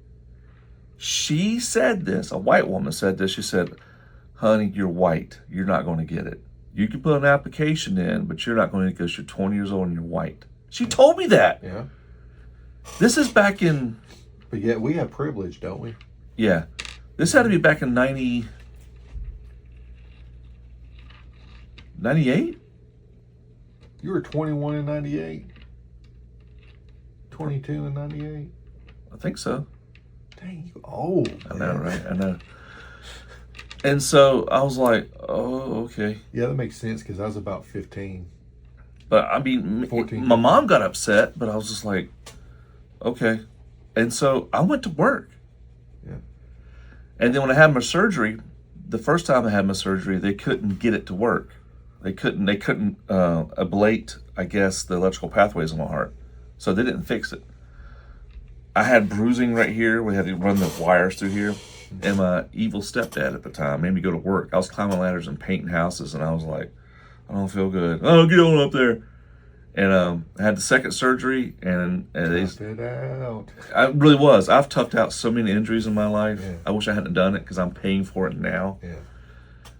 Speaker 1: She said this. A white woman said this. She said, honey, you're white. You're not going to get it. You can put an application in, but you're not going to because you're 20 years old and you're white. She told me that.
Speaker 2: Yeah.
Speaker 1: This is back in...
Speaker 2: But yet we have privilege, don't we?
Speaker 1: Yeah. This had to be back in 98?
Speaker 2: You were 21 in 98? 22 in 98?
Speaker 1: I think so.
Speaker 2: Dang, you old.
Speaker 1: I know, right? I know. And so I was like, oh, okay.
Speaker 2: Yeah, that makes sense because I was about 15.
Speaker 1: But I mean,
Speaker 2: 14.
Speaker 1: My mom got upset, but I was just like, okay. And so I went to work.
Speaker 2: Yeah.
Speaker 1: And then when I had my surgery, the first time I had my surgery, they couldn't get it to work. They couldn't ablate, I guess, the electrical pathways in my heart. So they didn't fix it. I had bruising right here. We had to run the wires through here. And my evil stepdad at the time made me go to work. I was climbing ladders and painting houses, and I was like, I don't feel good. Oh, get on up there. And I had the second surgery, and
Speaker 2: Tough it out.
Speaker 1: I really was. I've toughed out so many injuries in my life.
Speaker 2: Yeah.
Speaker 1: I wish I hadn't done it because I'm paying for it now.
Speaker 2: Yeah.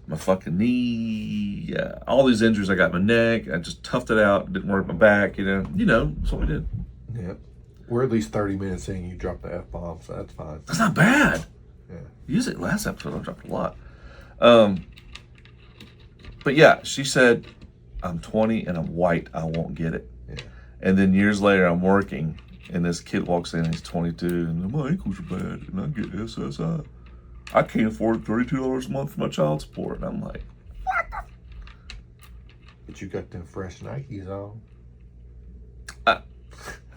Speaker 1: My fucking knee, all these injuries. I got my neck. I just toughed it out. Didn't work my back. That's what we did.
Speaker 2: Yeah. We're at least 30 minutes in. You dropped the F-bomb, so that's fine.
Speaker 1: That's not bad.
Speaker 2: Yeah.
Speaker 1: Usually last episode I dropped a lot. But yeah, she said, I'm 20 and I'm white. I won't get it.
Speaker 2: Yeah.
Speaker 1: And then years later, I'm working, and this kid walks in. He's 22, and my ankles are bad, and I get SSI. I can't afford $32 a month for my child support. And I'm like, what the?
Speaker 2: But you got them fresh Nikes on.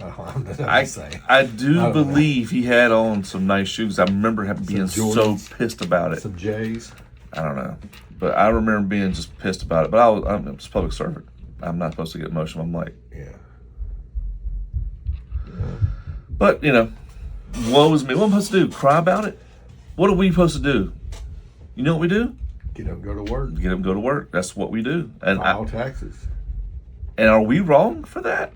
Speaker 1: I do believe he had on some nice shoes. I remember him being so pissed about it.
Speaker 2: Some J's.
Speaker 1: I don't know. But I remember being just pissed about it. But I'm just public servant. I'm not supposed to get emotional. I'm like,
Speaker 2: yeah.
Speaker 1: But, woe is me. What am I supposed to do? Cry about it? What are we supposed to do? You know what we do?
Speaker 2: Get up and go to work.
Speaker 1: Get up and go to work. That's what we do. And
Speaker 2: file taxes.
Speaker 1: And are we wrong for that?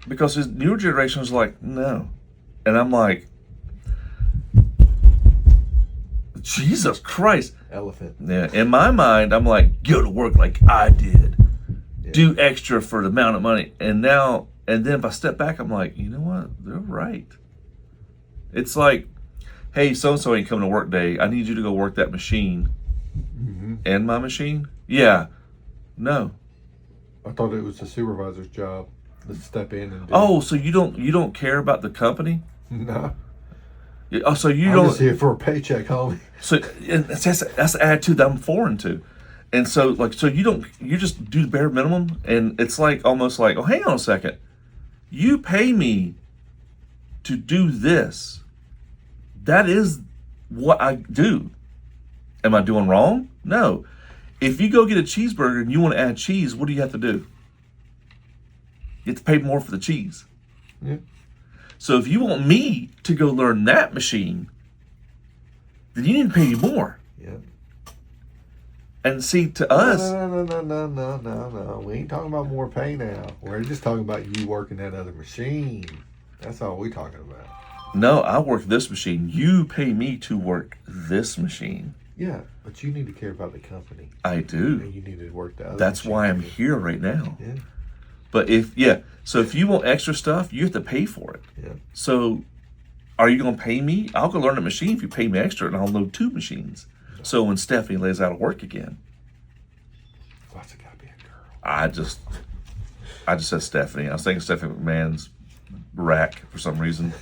Speaker 1: Because his newer generation is like, no. And I'm like, Jesus Christ.
Speaker 2: Elephant.
Speaker 1: Yeah. In my mind, I'm like, go to work like I did. Yeah. Do extra for the amount of money. And then if I step back, I'm like, you know what? They're right. It's like, hey, so-and-so ain't coming to work day. I need you to go work that machine.
Speaker 2: Mm-hmm.
Speaker 1: And my machine? Yeah. No.
Speaker 2: I thought it was the supervisor's job to step in and do.
Speaker 1: Oh, so you don't care about the company?
Speaker 2: No.
Speaker 1: Oh, so you
Speaker 2: I'm
Speaker 1: don't.
Speaker 2: just here for a paycheck, homie.
Speaker 1: So that's the attitude that I'm foreign to. And so you just do the bare minimum, and it's like almost like, oh, hang on a second. You pay me to do this. That is what I do. Am I doing wrong? No. If you go get a cheeseburger and you want to add cheese, what do you have to do? You have to pay more for the cheese.
Speaker 2: Yeah. So
Speaker 1: if you want me to go learn that machine, then you need to pay me more.
Speaker 2: Yeah.
Speaker 1: And see, to us...
Speaker 2: No. We ain't talking about more pay now. We're just talking about you working that other machine. That's all we're talking about.
Speaker 1: No, I work this machine. You pay me to work this machine.
Speaker 2: Yeah, but you need to care about the company.
Speaker 1: I do.
Speaker 2: And you need to work the other
Speaker 1: That's why I'm here right now.
Speaker 2: Yeah.
Speaker 1: But so if you want extra stuff, you have to pay for it.
Speaker 2: Yeah.
Speaker 1: So are you going to pay me? I'll go learn a machine if you pay me extra, and I'll load 2 machines. So when Stephanie lays out of work again.
Speaker 2: Why's it got to be a girl?
Speaker 1: I just said Stephanie. I was thinking Stephanie McMahon's rack for some reason.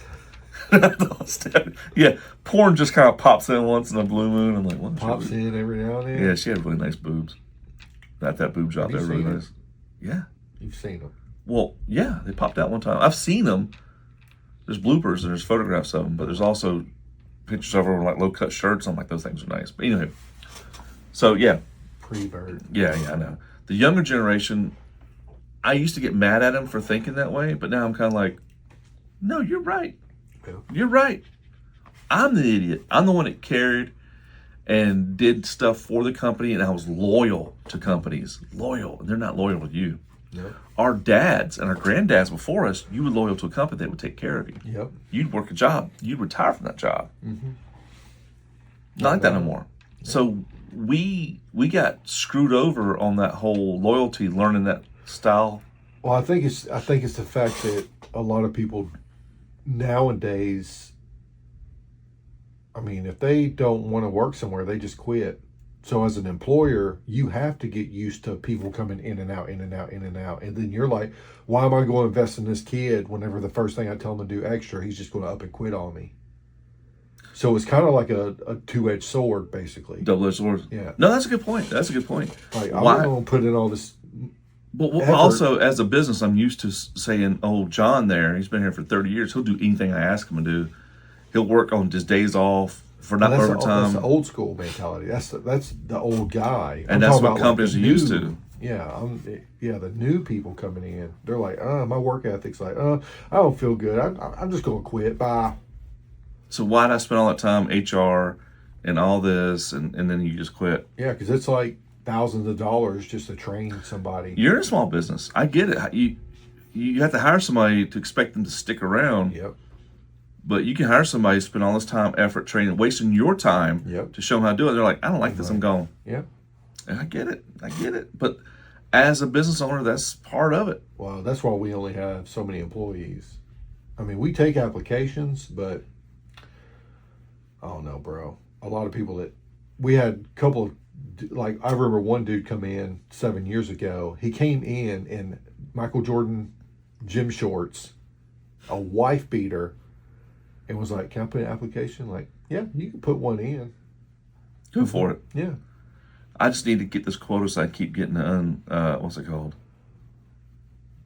Speaker 1: Yeah, porn just kind of pops in once in a blue moon. I'm like, what?
Speaker 2: Pops in every now and then.
Speaker 1: Yeah, she had really nice boobs. That boob job there really nice. Yeah.
Speaker 2: You've seen them.
Speaker 1: Well, yeah, they popped out one time. I've seen them. There's bloopers and there's photographs of them, but there's also pictures of her with like low cut shirts. I'm like, those things are nice. But anyway, so yeah.
Speaker 2: Pre-bird.
Speaker 1: Yeah, I know. The younger generation, I used to get mad at them for thinking that way, but now I'm kind of like, no, you're right.
Speaker 2: Yeah.
Speaker 1: You're right. I'm the idiot. I'm the one that cared and did stuff for the company, and I was loyal to companies. Loyal. And they're not loyal to you.
Speaker 2: Yep.
Speaker 1: Our dads and our granddads before us, you were loyal to a company that would take care of you.
Speaker 2: Yep.
Speaker 1: You'd work a job. You'd retire from that job.
Speaker 2: Mm-hmm.
Speaker 1: Not like that no more. Yep. So we got screwed over on that whole loyalty, learning that style.
Speaker 2: Well, I think it's the fact that a lot of people nowadays, I mean, if they don't want to work somewhere, they just quit. So as an employer, you have to get used to people coming in and out, in and out, in and out. And then you're like, why am I going to invest in this kid whenever the first thing I tell him to do extra, he's just going to up and quit on me? So it's kind of like a two-edged sword, basically.
Speaker 1: Double-edged sword.
Speaker 2: Yeah.
Speaker 1: No, that's a good point. That's a good point.
Speaker 2: Like, I'm going to put in all this.
Speaker 1: But also, as a business, I'm used to saying, oh, John there, he's been here for 30 years. He'll do anything I ask him to do. He'll work on his days off for not overtime.
Speaker 2: That's the old school mentality. That's the old guy.
Speaker 1: And that's what companies are used to.
Speaker 2: Yeah, the new people coming in, they're like, my work ethic's like, I don't feel good. I'm just going to quit. Bye.
Speaker 1: So why did I spend all that time HR and all this, and then you just quit?
Speaker 2: Yeah, because it's like thousands of dollars just to train somebody.
Speaker 1: You're in a small business. I get it. You have to hire somebody to expect them to stick around.
Speaker 2: Yep.
Speaker 1: But you can hire somebody, spend all this time, effort, training, wasting your time to show them how to do it. They're like, I don't like this. I'm gone.
Speaker 2: Yep.
Speaker 1: And I get it. But as a business owner, that's part of it.
Speaker 2: Well, that's why we only have so many employees. I mean, we take applications, but I don't know, bro. A lot of people that we had a couple of, like, I remember one dude come in 7 years ago. He came in Michael Jordan gym shorts, a wife beater, and was like, can I put an application? Like, yeah, you can put one in.
Speaker 1: Go for it.
Speaker 2: Yeah.
Speaker 1: I just need to get this quota so I keep getting the, what's it called?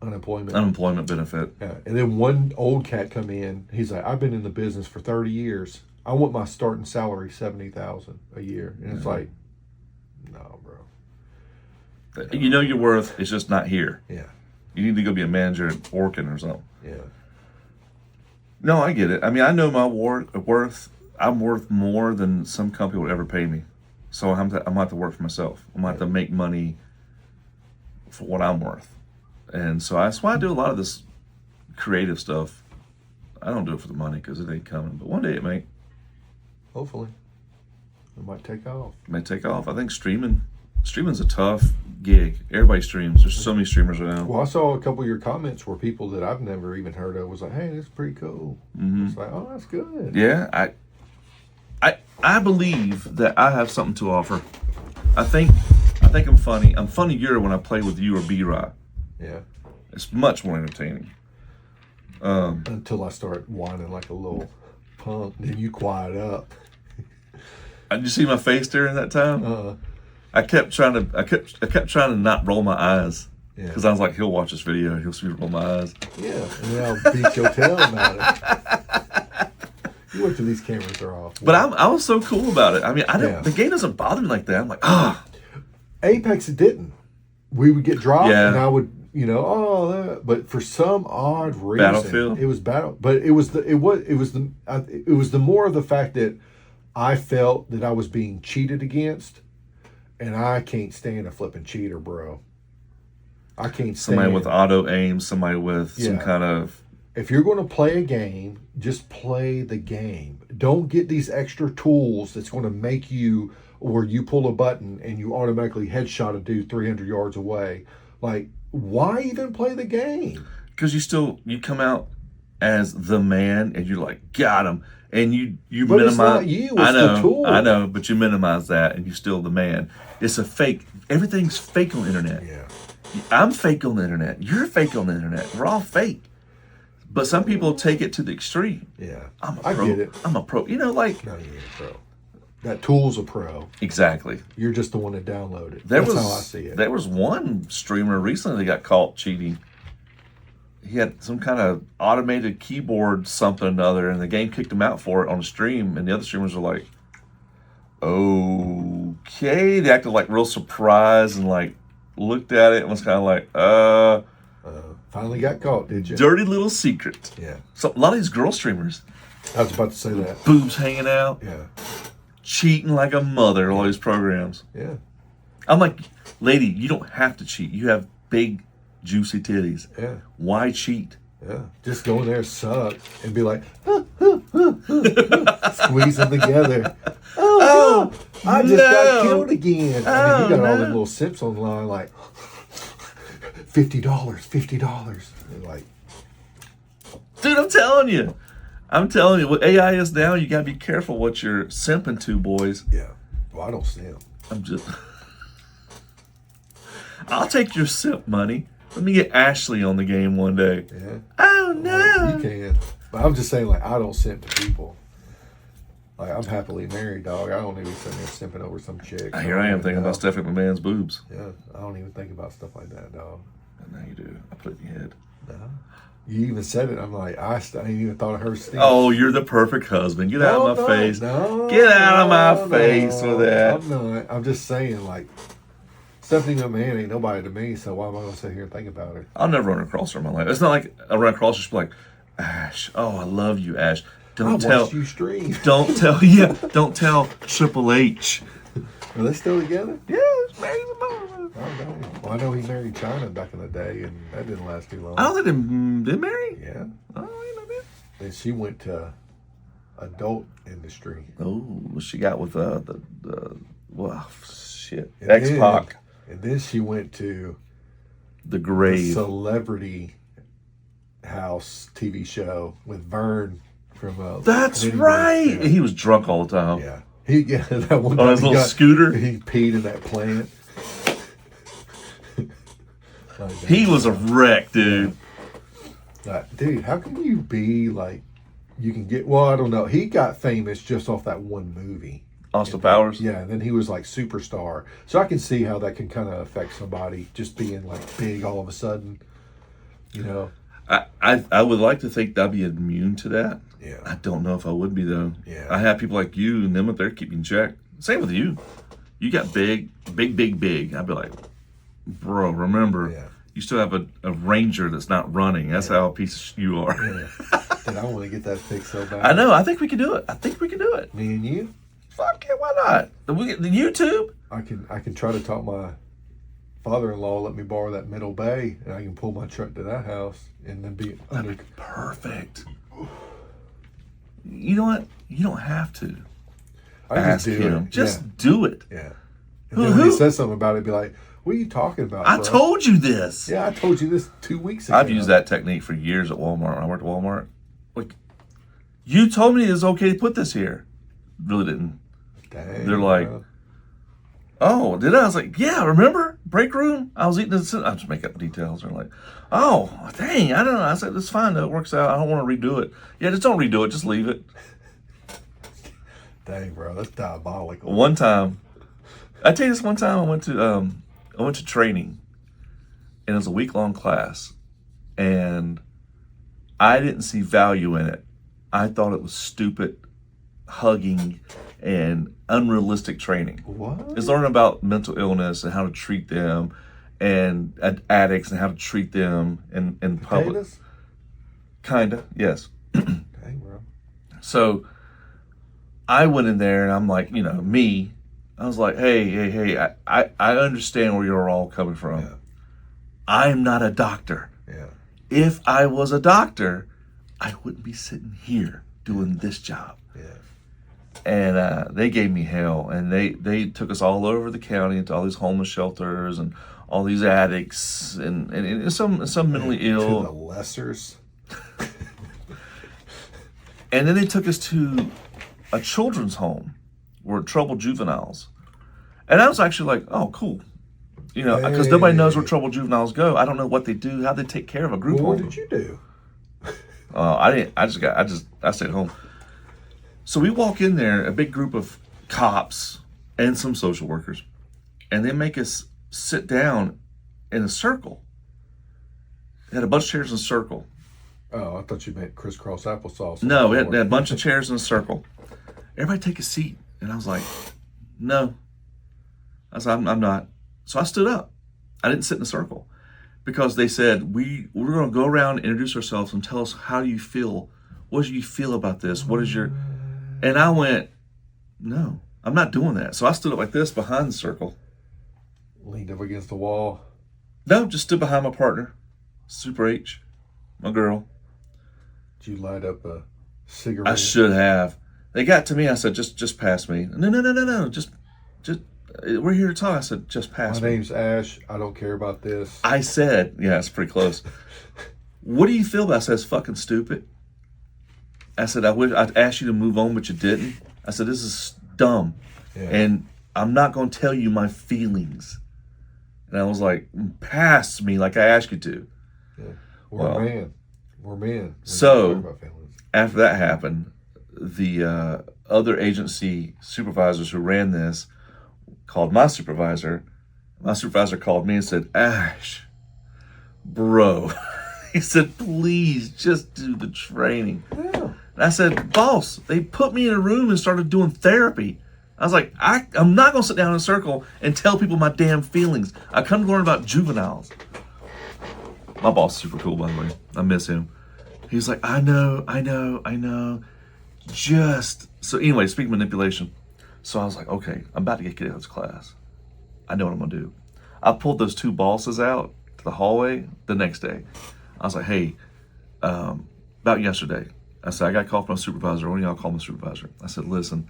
Speaker 1: Unemployment benefit.
Speaker 2: Yeah. And then one old cat come in. He's like, I've been in the business for 30 years. I want my starting salary $70,000 a year. And it's like, no, bro.
Speaker 1: You know your worth. It's just not here.
Speaker 2: Yeah.
Speaker 1: You need to go be a manager at Orkin or something.
Speaker 2: Yeah.
Speaker 1: No, I get it. I mean, I know my worth. I'm worth more than some company will ever pay me. So I'm going to have to work for myself. I'm going to have to make money for what I'm worth. And so that's why I do a lot of this creative stuff. I don't do it for the money because it ain't coming. But one day it may.
Speaker 2: Hopefully. It might take off.
Speaker 1: It may take off. I think streaming's a tough gig. Everybody streams. There's so many streamers around.
Speaker 2: Well, I saw a couple of your comments where people that I've never even heard of was like, hey, this is pretty cool. Mm-hmm. It's like, oh, that's good.
Speaker 1: Yeah, I believe that I have something to offer. I think I'm funny. I'm funnier when I play with you or B-Rod.
Speaker 2: Yeah.
Speaker 1: It's much more entertaining.
Speaker 2: Until I start whining like a little punk, then you quiet up.
Speaker 1: Did you see my face during that time? I kept trying to not roll my eyes. Because I was like, he'll watch this video and he'll see me roll my eyes.
Speaker 2: Yeah, and then I'll beat your tail about it. You wait till these cameras are off.
Speaker 1: But I was so cool about it. I mean, the game doesn't bother me like that. I'm like,
Speaker 2: Apex, it didn't. We would get dropped, and I would, but for some odd reason,
Speaker 1: Battlefield.
Speaker 2: It was battle. But it was the more of the fact that I felt that I was being cheated against, and I can't stand a flipping cheater, bro. I can't stand
Speaker 1: somebody with auto aim, somebody with some kind of.
Speaker 2: If you're going to play a game, just play the game. Don't get these extra tools that's going to make you, where you pull a button and you automatically headshot a dude 300 yards away. Like, why even play the game?
Speaker 1: Because you come out as the man and you're like, got him. And you
Speaker 2: but
Speaker 1: minimize.
Speaker 2: It's not you, it's the tool.
Speaker 1: I know, but you minimize that and you're still the man. It's a fake. Everything's fake on the internet.
Speaker 2: Yeah.
Speaker 1: I'm fake on the internet. You're fake on the internet. We're all fake. But some people take it to the extreme.
Speaker 2: Yeah.
Speaker 1: I'm a
Speaker 2: I
Speaker 1: pro.
Speaker 2: get it.
Speaker 1: I'm a pro. You know, like.
Speaker 2: No, you ain't a pro. That tool's a pro.
Speaker 1: Exactly.
Speaker 2: You're just the one that downloaded it.
Speaker 1: That's
Speaker 2: how I see it.
Speaker 1: There was one streamer recently that got caught cheating. He had some kind of automated keyboard something or another, and the game kicked him out for it on the stream, and the other streamers were like, okay. They acted like real surprised and like looked at it and was kind of like,
Speaker 2: Finally got caught, did you?
Speaker 1: dirty little secret.
Speaker 2: Yeah.
Speaker 1: So a lot of these girl streamers,
Speaker 2: I was about to say that.
Speaker 1: boobs hanging out,
Speaker 2: Yeah.
Speaker 1: cheating like a mother, all these programs.
Speaker 2: Yeah.
Speaker 1: I'm like, lady, you don't have to cheat. You have big, juicy titties.
Speaker 2: Yeah.
Speaker 1: Why cheat?
Speaker 2: Yeah. Just go in there, suck, and be like, squeeze them together. Oh, no, I just got killed again. And then you got all them little simps online like, $50, $50. And like,
Speaker 1: Dude, I'm telling you, what AI is now, you gotta be careful what you're simping to, boys.
Speaker 2: yeah. Well, I don't simp.
Speaker 1: I'll take your simp money. Let me get Ashley on the game one day.
Speaker 2: Yeah.
Speaker 1: Oh no.
Speaker 2: You can. But I'm just saying, like, I don't simp to people. Like, I'm happily married, dog. I don't even sitting there simping over some chick.
Speaker 1: Here I am thinking about stuffing my man's boobs.
Speaker 2: Yeah, I don't even think about stuff like that, dog.
Speaker 1: And now you do. I put it in your head.
Speaker 2: No. You even said it. I'm like, I ain't even thought of her stink.
Speaker 1: Oh, you're the perfect husband. Get out of my face.
Speaker 2: No,
Speaker 1: Get out of my face with that.
Speaker 2: I'm not. I'm just saying, like, Stephanie McMahon ain't nobody to me, so why am I going to sit here and think about her?
Speaker 1: I'll never run across her in my life. It's not like I run across her, she's like, Ash, oh, I love you, Ash.
Speaker 2: I watched you stream.
Speaker 1: Don't tell Triple H.
Speaker 2: Are they still together?
Speaker 1: Yeah, it's married to
Speaker 2: Oh, dang. Well, I know he married China back in the day, and that didn't last too long.
Speaker 1: I don't think they marry.
Speaker 2: Yeah.
Speaker 1: Oh, I know that.
Speaker 2: Then she went to adult industry.
Speaker 1: Oh, what she got with the well, shit,
Speaker 2: And
Speaker 1: X-Pac,
Speaker 2: And then she went to
Speaker 1: the
Speaker 2: the
Speaker 1: grave.
Speaker 2: Celebrity House TV show with Vern from.
Speaker 1: That's
Speaker 2: Penny
Speaker 1: right.
Speaker 2: Bird. Yeah.
Speaker 1: He was drunk all the time.
Speaker 2: Yeah. That one
Speaker 1: On
Speaker 2: time
Speaker 1: his
Speaker 2: he
Speaker 1: little scooter.
Speaker 2: He peed in that plant. Like that.
Speaker 1: He was a wreck, dude.
Speaker 2: Like, dude, how can you be like? You can get. Well, I don't know. He got famous just off that one movie.
Speaker 1: Austin Powers.
Speaker 2: Yeah, and then he was like superstar. So I can see how that can kind of affect somebody just being like big all of a sudden. You know.
Speaker 1: I would like to think I'd be immune to that.
Speaker 2: Yeah.
Speaker 1: I don't know if I would be though.
Speaker 2: Yeah.
Speaker 1: I have people like you and them up there keeping check. Same with you. You got big. I'd be like, bro, remember,
Speaker 2: Yeah.
Speaker 1: you still have a Ranger that's not running. That's how a piece of you are.
Speaker 2: Yeah. Dude, I want to get that fixed so bad.
Speaker 1: I know. I think we can do it.
Speaker 2: Me and you.
Speaker 1: Fuck it. Why not? The YouTube.
Speaker 2: I can try to talk my father-in-law let me borrow that middle bay, and I can pull my truck to that house and then be under.
Speaker 1: Perfect. You know what? You don't have to.
Speaker 2: I just
Speaker 1: Ask
Speaker 2: do
Speaker 1: him.
Speaker 2: it.
Speaker 1: Just do it.
Speaker 2: Yeah. And then when he says something about it, be like, "What are you talking about?"
Speaker 1: I
Speaker 2: bro?"
Speaker 1: told you this.
Speaker 2: Yeah, I told you this 2 weeks ago.
Speaker 1: I've used that technique for years at Walmart. When I worked at Walmart. Like, you told me it's okay to put this here. Really didn't.
Speaker 2: Dang,
Speaker 1: They're like,
Speaker 2: bro.
Speaker 1: oh, did I? I was like, yeah, remember? Break room? I was eating this. I just make up details. They're like, oh, dang, I don't know. I said, it's fine though. It works out. I don't want to redo it. Yeah, just don't redo it. Just leave it.
Speaker 2: Dang, bro, that's diabolical.
Speaker 1: One time, I tell you this one time I went to training, and it was a week-long class, and I didn't see value in it. I thought it was stupid, hugging, and unrealistic training.
Speaker 2: What?
Speaker 1: It's learning about mental illness and how to treat them, and addicts and how to treat them in public.
Speaker 2: Potatoes?
Speaker 1: Kinda, yes.
Speaker 2: Dang, bro.
Speaker 1: So I went in there and I'm like, I was like, hey, I understand where you're all coming from.
Speaker 2: Yeah.
Speaker 1: I'm not a doctor.
Speaker 2: Yeah.
Speaker 1: If I was a doctor, I wouldn't be sitting here doing this job.
Speaker 2: Yeah.
Speaker 1: And they gave me hell, and they took us all over the county into all these homeless shelters and all these addicts and some mentally ill.
Speaker 2: To the lessers.
Speaker 1: And then they took us to a children's home where troubled juveniles. And I was actually like, oh, cool. Because nobody knows where troubled juveniles go. I don't know what they do, how they take care of a group
Speaker 2: Well, what
Speaker 1: home.
Speaker 2: did you do?
Speaker 1: I didn't. I stayed home. So we walk in there, a big group of cops and some social workers, and they make us sit down in a circle. They had a bunch of chairs in a circle.
Speaker 2: Oh, I thought you meant crisscross applesauce.
Speaker 1: No, we had a bunch of chairs in a circle. Everybody take a seat. And I was like, no. I said, I'm not. So I stood up. I didn't sit in a circle because they said, we're going to go around and introduce ourselves and tell us how do you feel? What do you feel about this? What is your... And I went, no, I'm not doing that. So I stood up like this behind the circle.
Speaker 2: Leaned up against the wall.
Speaker 1: No, just stood behind my partner, Super H, my girl.
Speaker 2: Did you light up a cigarette?
Speaker 1: I should have. They got to me. I said, just pass me. No. Just, we're here to talk. I said, just pass me.
Speaker 2: My name's Ash. I don't care about this.
Speaker 1: I said, yeah, it's pretty close. What do you feel about it? I said, it's fucking stupid. I said, I'd ask you to move on, but you didn't. I said, this is dumb. Yeah. And I'm not going to tell you my feelings. And I was like, pass me like I asked you to.
Speaker 2: Yeah. We're men.
Speaker 1: So after that happened, the other agency supervisors who ran this called my supervisor. My supervisor called me and said, Ash, bro, he said, please just do the training. Yeah. And I said, boss, they put me in a room and started doing therapy. I was like, I'm not going to sit down in a circle and tell people my damn feelings. I come to learn about juveniles. My boss is super cool, by the way. I miss him. He's like, I know. So anyway, speaking of manipulation. So I was like, okay, I'm about to get kicked out of this class. I know what I'm going to do. I pulled those two bosses out to the hallway the next day. I was like, hey, about yesterday, I said, I got called from my supervisor. One of y'all called my supervisor. I said, listen,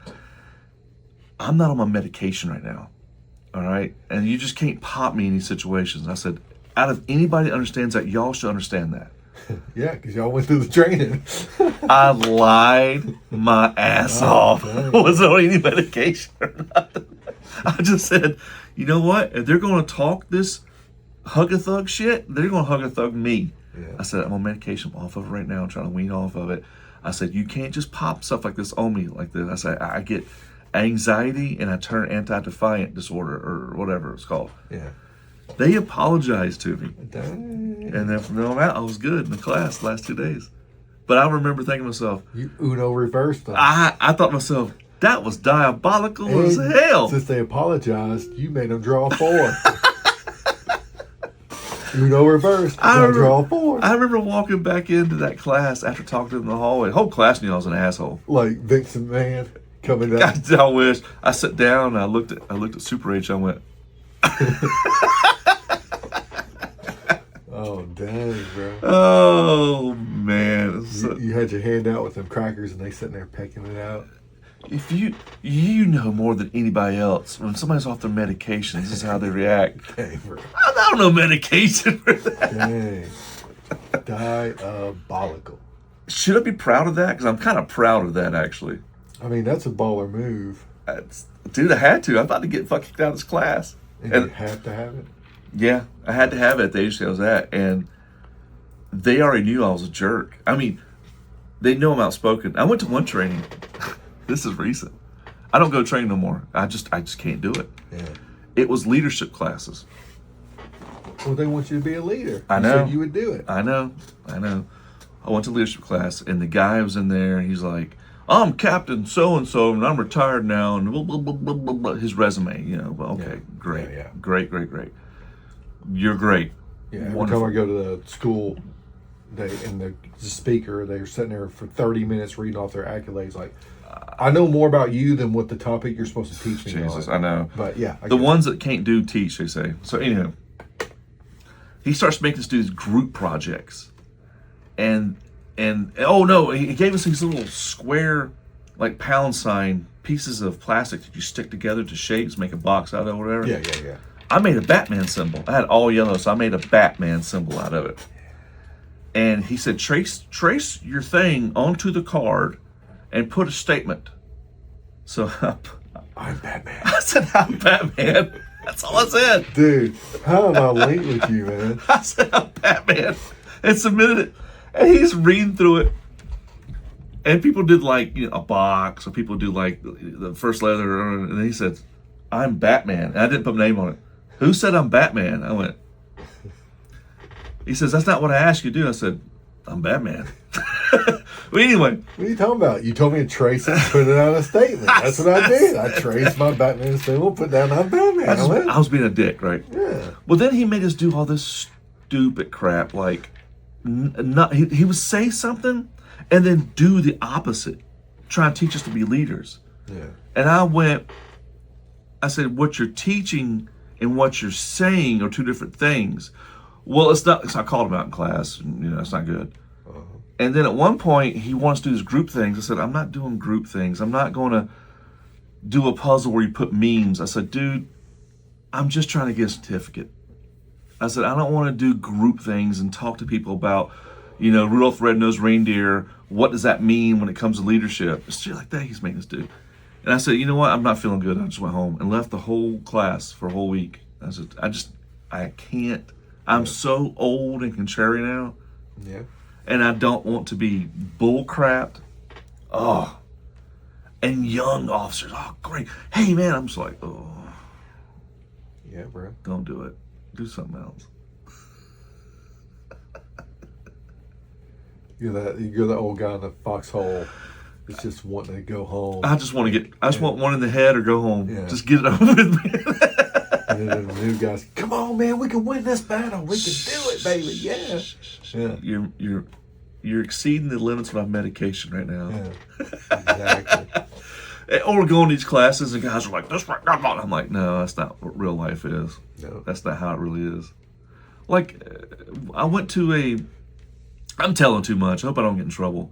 Speaker 1: I'm not on my medication right now. All right? And you just can't pop me in these situations. I said, out of anybody that understands that, y'all should understand that.
Speaker 2: Yeah, because y'all went through the training.
Speaker 1: I lied my ass off. Wasn't on any medication or nothing. I just said, you know what? If they're going to talk this hug-a-thug shit, they're going to hug-a-thug me. Yeah. I said, I'm on medication. I'm off of it right now. I'm trying to wean off of it. I said, you can't just pop stuff like this on me like this. I said, I get anxiety and I turn anti-defiant disorder or whatever it's called. Yeah. They apologized to me. Dang. And then from then on out, I was good in the class the last 2 days. But I remember thinking to myself,
Speaker 2: you Uno reversed them.
Speaker 1: I thought to myself, that was diabolical as hell.
Speaker 2: Since they apologized, you made them draw 4. Uno reversed. Draw 4.
Speaker 1: I remember walking back into that class after talking to them in the hallway. The whole class knew I was an asshole.
Speaker 2: Like Vincent Mann coming down.
Speaker 1: God, I wish. I sat down and I looked at Super H. I went,
Speaker 2: oh, dang, bro.
Speaker 1: Oh, man.
Speaker 2: You had your hand out with them crackers and they sitting there pecking it out.
Speaker 1: If you know more than anybody else, when somebody's off their medication, this is how they react.
Speaker 2: Dang, bro.
Speaker 1: I don't know medication for that.
Speaker 2: Dang. Diabolical.
Speaker 1: Should I be proud of that? Because I'm kind of proud of that, actually.
Speaker 2: I mean, that's a baller move.
Speaker 1: Dude, I had to. I'm about to get fucking kicked out of this class.
Speaker 2: And you have to have it?
Speaker 1: Yeah, I had to have it at the agency I was at. And they already knew I was a jerk. I mean, they know I'm outspoken. I went to one training. This is recent. I don't go train no more. I just can't do it. Yeah. It was leadership classes.
Speaker 2: Well, they want you to be a leader.
Speaker 1: I know.
Speaker 2: You said you would do it.
Speaker 1: I know. I went to leadership class, and the guy was in there, and he's like, I'm Captain so-and-so, and I'm retired now, and blah, blah, blah, blah, blah, blah. His resume, you know. Okay, yeah. Great. Yeah. Great. You're great.
Speaker 2: Yeah, every time I go to the school, the speaker, they're sitting there for 30 minutes reading off their accolades, like, I know more about you than what the topic you're supposed to teach me.
Speaker 1: Jesus, I know.
Speaker 2: But yeah.
Speaker 1: The ones that can't do teach, they say. So anyhow, he starts making us do these group projects. And oh no, he gave us these little square, like pound sign pieces of plastic that you stick together to shapes, make a box out of or whatever.
Speaker 2: Yeah.
Speaker 1: I made a Batman symbol. I had all yellow, so I made a Batman symbol out of it. And he said, trace your thing onto the card and put a statement. So
Speaker 2: I'm Batman.
Speaker 1: I said, I'm Batman. That's all I said.
Speaker 2: Dude, how am I linked with you, man?
Speaker 1: I said, I'm Batman. And submitted it. And he's reading through it. And people did like a box, or people do like the first letter, and then he said, "I'm Batman." And I didn't put my name on it. Who said I'm Batman? I went. He says, "That's not what I asked you to do." I said, "I'm Batman." But anyway.
Speaker 2: What are you talking about? You told me to trace it and put it on a statement. That's what I did. I traced my Batman symbol, put down I'm Batman.
Speaker 1: I was being a dick, right?
Speaker 2: Yeah.
Speaker 1: Well, then he made us do all this stupid crap. Like, he would say something and then do the opposite. Try and teach us to be leaders.
Speaker 2: Yeah.
Speaker 1: And I said, what you're teaching and what you're saying are two different things. Well, it's not. So I called him out in class, and it's not good. Uh-huh. And then at one point, he wants to do these group things. I said, I'm not doing group things. I'm not going to do a puzzle where you put memes. I said, dude, I'm just trying to get a certificate. I said, I don't want to do group things and talk to people about, Rudolph the Red-Nosed Reindeer. What does that mean when it comes to leadership? It's shit like that he's making us do. And I said, you know what? I'm not feeling good. I just went home and left the whole class for a whole week. I said, I can't. I'm so old and contrary now.
Speaker 2: Yeah.
Speaker 1: And I don't want to be bull-crapped. Oh. And young officers. Oh, great. Hey, man. I'm just like, oh.
Speaker 2: Yeah, bro.
Speaker 1: Don't do it. Do something else.
Speaker 2: You're the old guy in the foxhole that's just wanting to go home.
Speaker 1: I just want one in the head or go home. Yeah. Just get it over with, man.
Speaker 2: And then the new guys, come on, man, we can win this battle. We can do it, baby. Yeah. Yeah.
Speaker 1: You're exceeding the limits of my medication right now.
Speaker 2: Yeah. Exactly.
Speaker 1: Or we're going to these classes and guys are like, this right now. I'm like, no, that's not what real life is. No. That's not how it really is. Like, I went to I'm telling too much. I hope I don't get in trouble.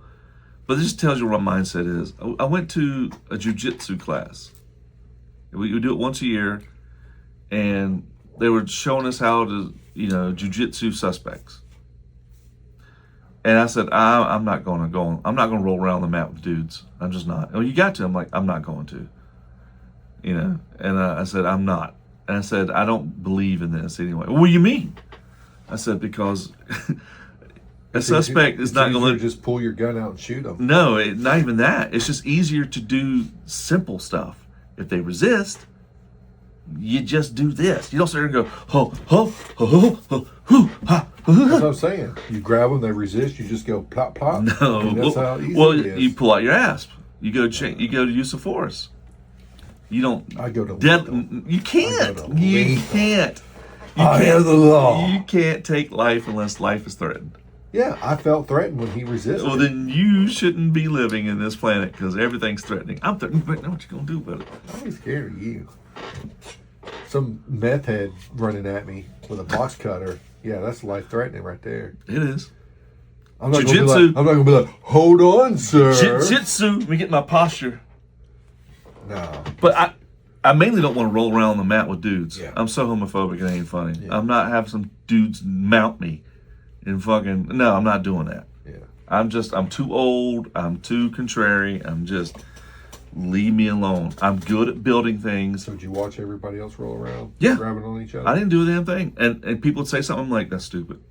Speaker 1: But this just tells you what my mindset is. I went to a jiu-jitsu class. We do it once a year. And they were showing us how to, jiu-jitsu suspects. And I said, I'm not going to go. I'm not going to roll around the mat with dudes. I'm just not. Oh, you got to. I'm like, I'm not going to. And I said, I'm not. And I said, I don't believe in this anyway. What do you mean? I said, because a suspect is not going to
Speaker 2: just pull your gun out and shoot them.
Speaker 1: No, not even that. It's just easier to do simple stuff. If they resist, you just do this. You don't sit there and go, ho, ho, ho, ho, ho, ho, ha.
Speaker 2: That's what I'm saying. You grab them, they resist, you just go plop, plop.
Speaker 1: No.
Speaker 2: That's how easy it is.
Speaker 1: You pull out your asp. You go to use of force. You don't.
Speaker 2: I go to
Speaker 1: you can't. You can't.
Speaker 2: I am the law.
Speaker 1: You can't take life unless life is threatened.
Speaker 2: Yeah, I felt threatened when he resisted.
Speaker 1: Well, then you shouldn't be living in this planet because everything's threatening. I'm threatened, but know what you're going to do about it.
Speaker 2: I'm scared of you. Some meth head running at me with a box cutter. Yeah, that's life-threatening right there.
Speaker 1: It is.
Speaker 2: I'm not going to be like, hold on, sir.
Speaker 1: Jiu-jitsu. Let me get my posture.
Speaker 2: No.
Speaker 1: But I mainly don't want to roll around on the mat with dudes.
Speaker 2: Yeah.
Speaker 1: I'm so homophobic, it ain't funny.
Speaker 2: Yeah.
Speaker 1: I'm not having some dudes mount me and fucking... No, I'm not doing that.
Speaker 2: Yeah.
Speaker 1: I'm too old. I'm too contrary. Leave me alone. I'm good at building things.
Speaker 2: So did you watch everybody else roll around?
Speaker 1: Yeah.
Speaker 2: Grabbing on each other?
Speaker 1: I didn't do a damn thing. And people would say something, I'm like, that's stupid.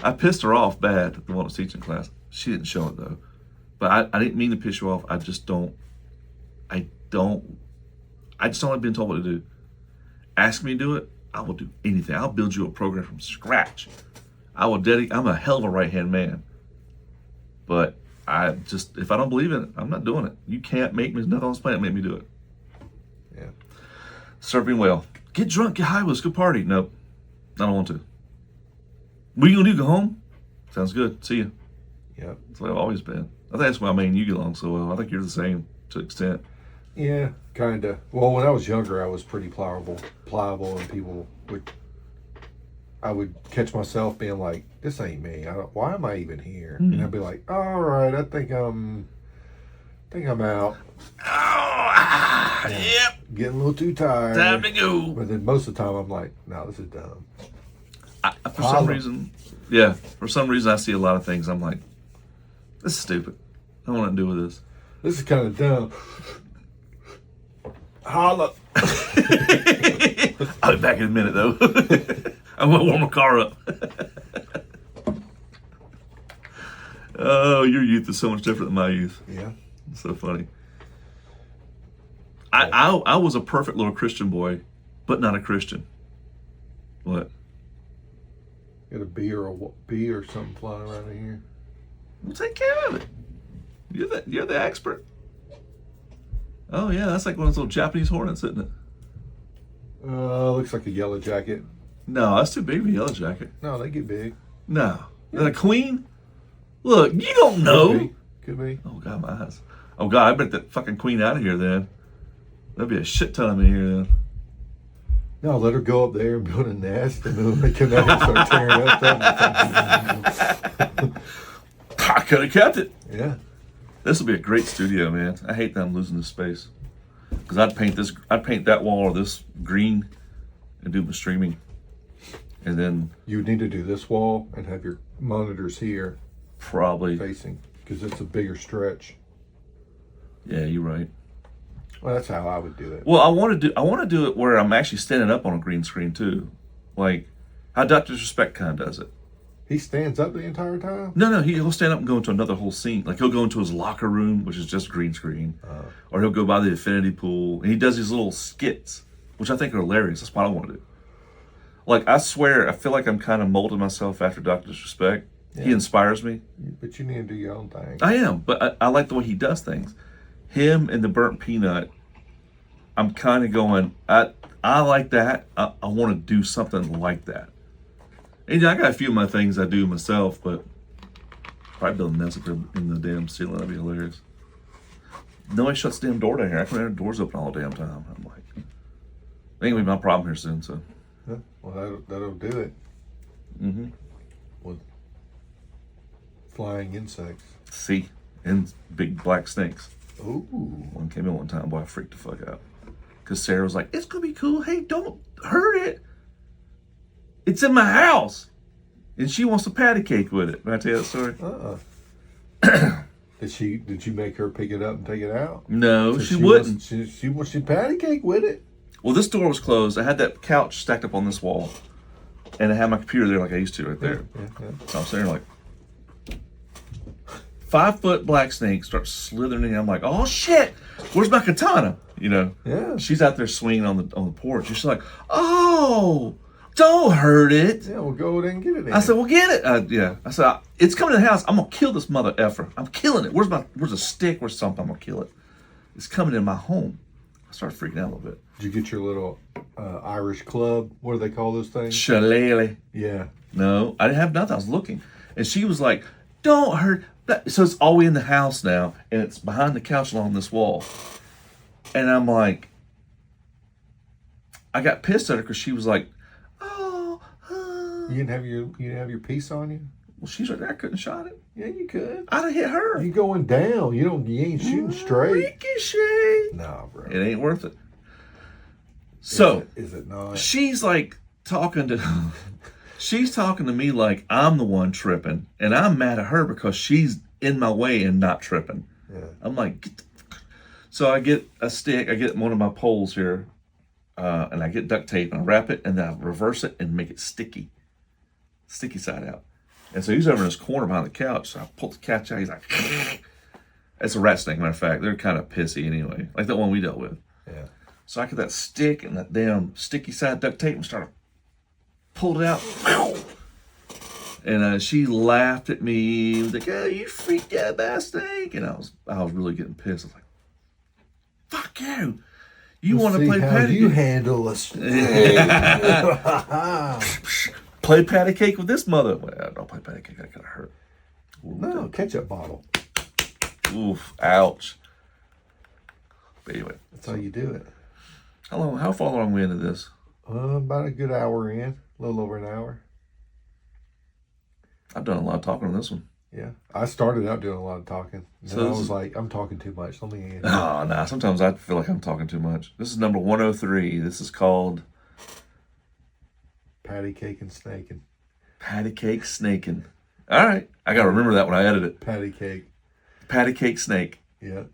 Speaker 1: I pissed her off bad, the one that was teaching class. She didn't show it, though. But I didn't mean to piss you off. I just don't like being told what to do. Ask me to do it, I will do anything. I'll build you a program from scratch. I'm a hell of a right-hand man. But if I don't believe in it, I'm not doing it. You can't make me, nothing on this planet make me do it.
Speaker 2: Yeah.
Speaker 1: Serving well. Get drunk, get high with us, go party. Nope. I don't want to. What are you going to do, go home? Sounds good. See you.
Speaker 2: Yep.
Speaker 1: That's the way I've always been. I think that's why you get along so well. I think you're the same to an extent.
Speaker 2: Yeah, kind of. Well, when I was younger, I was pretty pliable, and I would catch myself being like, this ain't me. Why am I even here? And I'd be like, all right, I think I'm out.
Speaker 1: Oh, yep.
Speaker 2: Getting a little too tired.
Speaker 1: Time to go.
Speaker 2: But then most of the time I'm like, no, this is dumb.
Speaker 1: For some reason I see a lot of things. I'm like, this is stupid. I don't want nothing to do with this.
Speaker 2: This is kind of dumb. Holla.
Speaker 1: I'll be back in a minute, though. I'm going to warm my car up. Oh, your youth is so much different than my youth.
Speaker 2: Yeah.
Speaker 1: It's so funny. I was a perfect little Christian boy, but not a Christian. What?
Speaker 2: Got a bee or something flying around in here.
Speaker 1: We'll take care of it. You're the expert. Oh yeah, that's like one of those little Japanese hornets, isn't it?
Speaker 2: Looks like a yellow jacket.
Speaker 1: No, that's too big for a yellow jacket.
Speaker 2: No, they get big.
Speaker 1: No. The queen? Look, you don't know.
Speaker 2: Could be.
Speaker 1: Oh God, my eyes. Oh God, I bet that fucking queen out of here then. There'll be a shit ton of them in here then.
Speaker 2: No, let her go up there and build a nest, and then they come out and start tearing up.
Speaker 1: I could have kept it.
Speaker 2: Yeah.
Speaker 1: This will be a great studio, man. I hate that I'm losing this space. Because I'd paint that wall or this green and do my streaming. And then
Speaker 2: You would need to do this wall and have your monitors here
Speaker 1: probably
Speaker 2: facing, because it's a bigger stretch.
Speaker 1: Yeah, you're right.
Speaker 2: Well, that's how I would do it.
Speaker 1: Well, I want to do it where I'm actually standing up on a green screen too. Like how Dr. Disrespect kind of does it.
Speaker 2: He stands up the entire time?
Speaker 1: No, he'll stand up and go into another whole scene. Like he'll go into his locker room, which is just green screen, or he'll go by the infinity pool, and he does these little skits, which I think are hilarious. That's what I want to do. Like I swear, I feel like I'm kind of molding myself after Dr. Disrespect. Yeah. He inspires me.
Speaker 2: But you need to do your own thing.
Speaker 1: I am, but I like the way he does things. Him and the burnt peanut. I'm kind of going. I like that. I want to do something like that. And I got a few of my things I do myself, but probably build a nest up in the damn ceiling. That'd be hilarious. Nobody shuts the damn door down here. I can have the doors open all the damn time. I'm like, I think it'll be my problem here soon. So,
Speaker 2: yeah, well, that'll do it.
Speaker 1: Mm-hmm.
Speaker 2: With flying insects.
Speaker 1: See, and big black snakes.
Speaker 2: Ooh.
Speaker 1: One came in one time, boy, I freaked the fuck out. Because Sarah was like, it's going to be cool. Hey, don't hurt it. It's in my house. And she wants a patty cake with it. Can I tell you that story?
Speaker 2: Did you make her pick it up and take it out?
Speaker 1: No, she wouldn't.
Speaker 2: She wants patty cake with it.
Speaker 1: Well, this door was closed. I had that couch stacked up on this wall. And I had my computer there like I used to right there.
Speaker 2: Yeah.
Speaker 1: So I'm sitting there like, 5-foot black snake starts slithering in. I'm like, oh shit, where's my katana? You know?
Speaker 2: Yeah.
Speaker 1: She's out there swinging on the porch. She's like, oh, don't hurt it.
Speaker 2: Yeah, we'll go there and get it.
Speaker 1: I said, well, get it. Yeah. I said, it's coming to the house. I'm gonna kill this mother effer. I'm killing it. Where's a stick? Where's something? I'm gonna kill it. It's coming in my home. I started freaking out a little bit.
Speaker 2: Did you get your little Irish club? What do they call those things?
Speaker 1: Shillelagh.
Speaker 2: Yeah.
Speaker 1: No, I didn't have nothing. I was looking, and she was like, don't hurt. So it's all the way in the house now, and it's behind the couch along this wall. And I'm like, I got pissed at her because she was like, oh.
Speaker 2: You didn't have your piece on you?
Speaker 1: Well, she's right there. I couldn't have shot it.
Speaker 2: Yeah, you could.
Speaker 1: I'd have hit her.
Speaker 2: You going down. You ain't shooting straight.
Speaker 1: Ricochet.
Speaker 2: Nah, bro.
Speaker 1: It ain't worth it. So
Speaker 2: is it not?
Speaker 1: She's like talking to she's talking to me like I'm the one tripping, and I'm mad at her because she's in my way and not tripping.
Speaker 2: Yeah.
Speaker 1: I'm like, get the fuck. So I get a stick, I get one of my poles here, and I get duct tape and I wrap it and then I reverse it and make it sticky side out. And so he's over in this corner behind the couch. So I pull the couch out. He's like, it's a rat snake, matter of fact. They're kind of pissy anyway, like the one we dealt with.
Speaker 2: Yeah.
Speaker 1: So I get that stick and that damn sticky side duct tape and started pulled it out. And she laughed at me. Was like, "Oh, you freaked out about a snake!" And I was really getting pissed. I was like, "Fuck you! You want to play patty cake?
Speaker 2: You handle a snake?
Speaker 1: Play patty cake with this mother? Well, don't play patty cake. That could hurt. Ooh,
Speaker 2: no, ketchup bottle.
Speaker 1: Oof! Ouch! But anyway,
Speaker 2: that's how you do it.
Speaker 1: How far along are we into this?
Speaker 2: About a good hour in. A little over an hour.
Speaker 1: I've done a lot of talking on this one.
Speaker 2: Yeah. I started out doing a lot of talking. So I was like, I'm talking too much. Let me end.
Speaker 1: Oh, nah. Sometimes I feel like I'm talking too much. This is number 103. This is called
Speaker 2: Patty Cake and Snaking.
Speaker 1: Patty Cake Snaking. All right. I got to remember that when I edit it.
Speaker 2: Patty Cake.
Speaker 1: Patty Cake Snake.
Speaker 2: Yeah.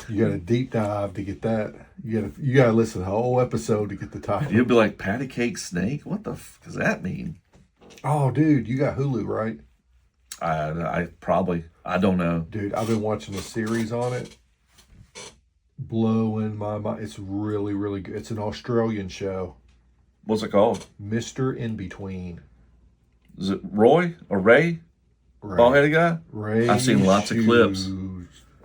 Speaker 2: You got to deep dive to get that. You got to listen to the whole episode to get the title.
Speaker 1: You'll be like, Patty Cake Snake? What the f does that mean?
Speaker 2: Oh, dude, you got Hulu, right?
Speaker 1: I probably. I don't know.
Speaker 2: Dude, I've been watching a series on it. Blowing my mind. It's really, really good. It's an Australian show.
Speaker 1: What's it called?
Speaker 2: Mr. In Between.
Speaker 1: Is it Roy or Ray? Bald-headed guy?
Speaker 2: Ray.
Speaker 1: I've seen lots of clips.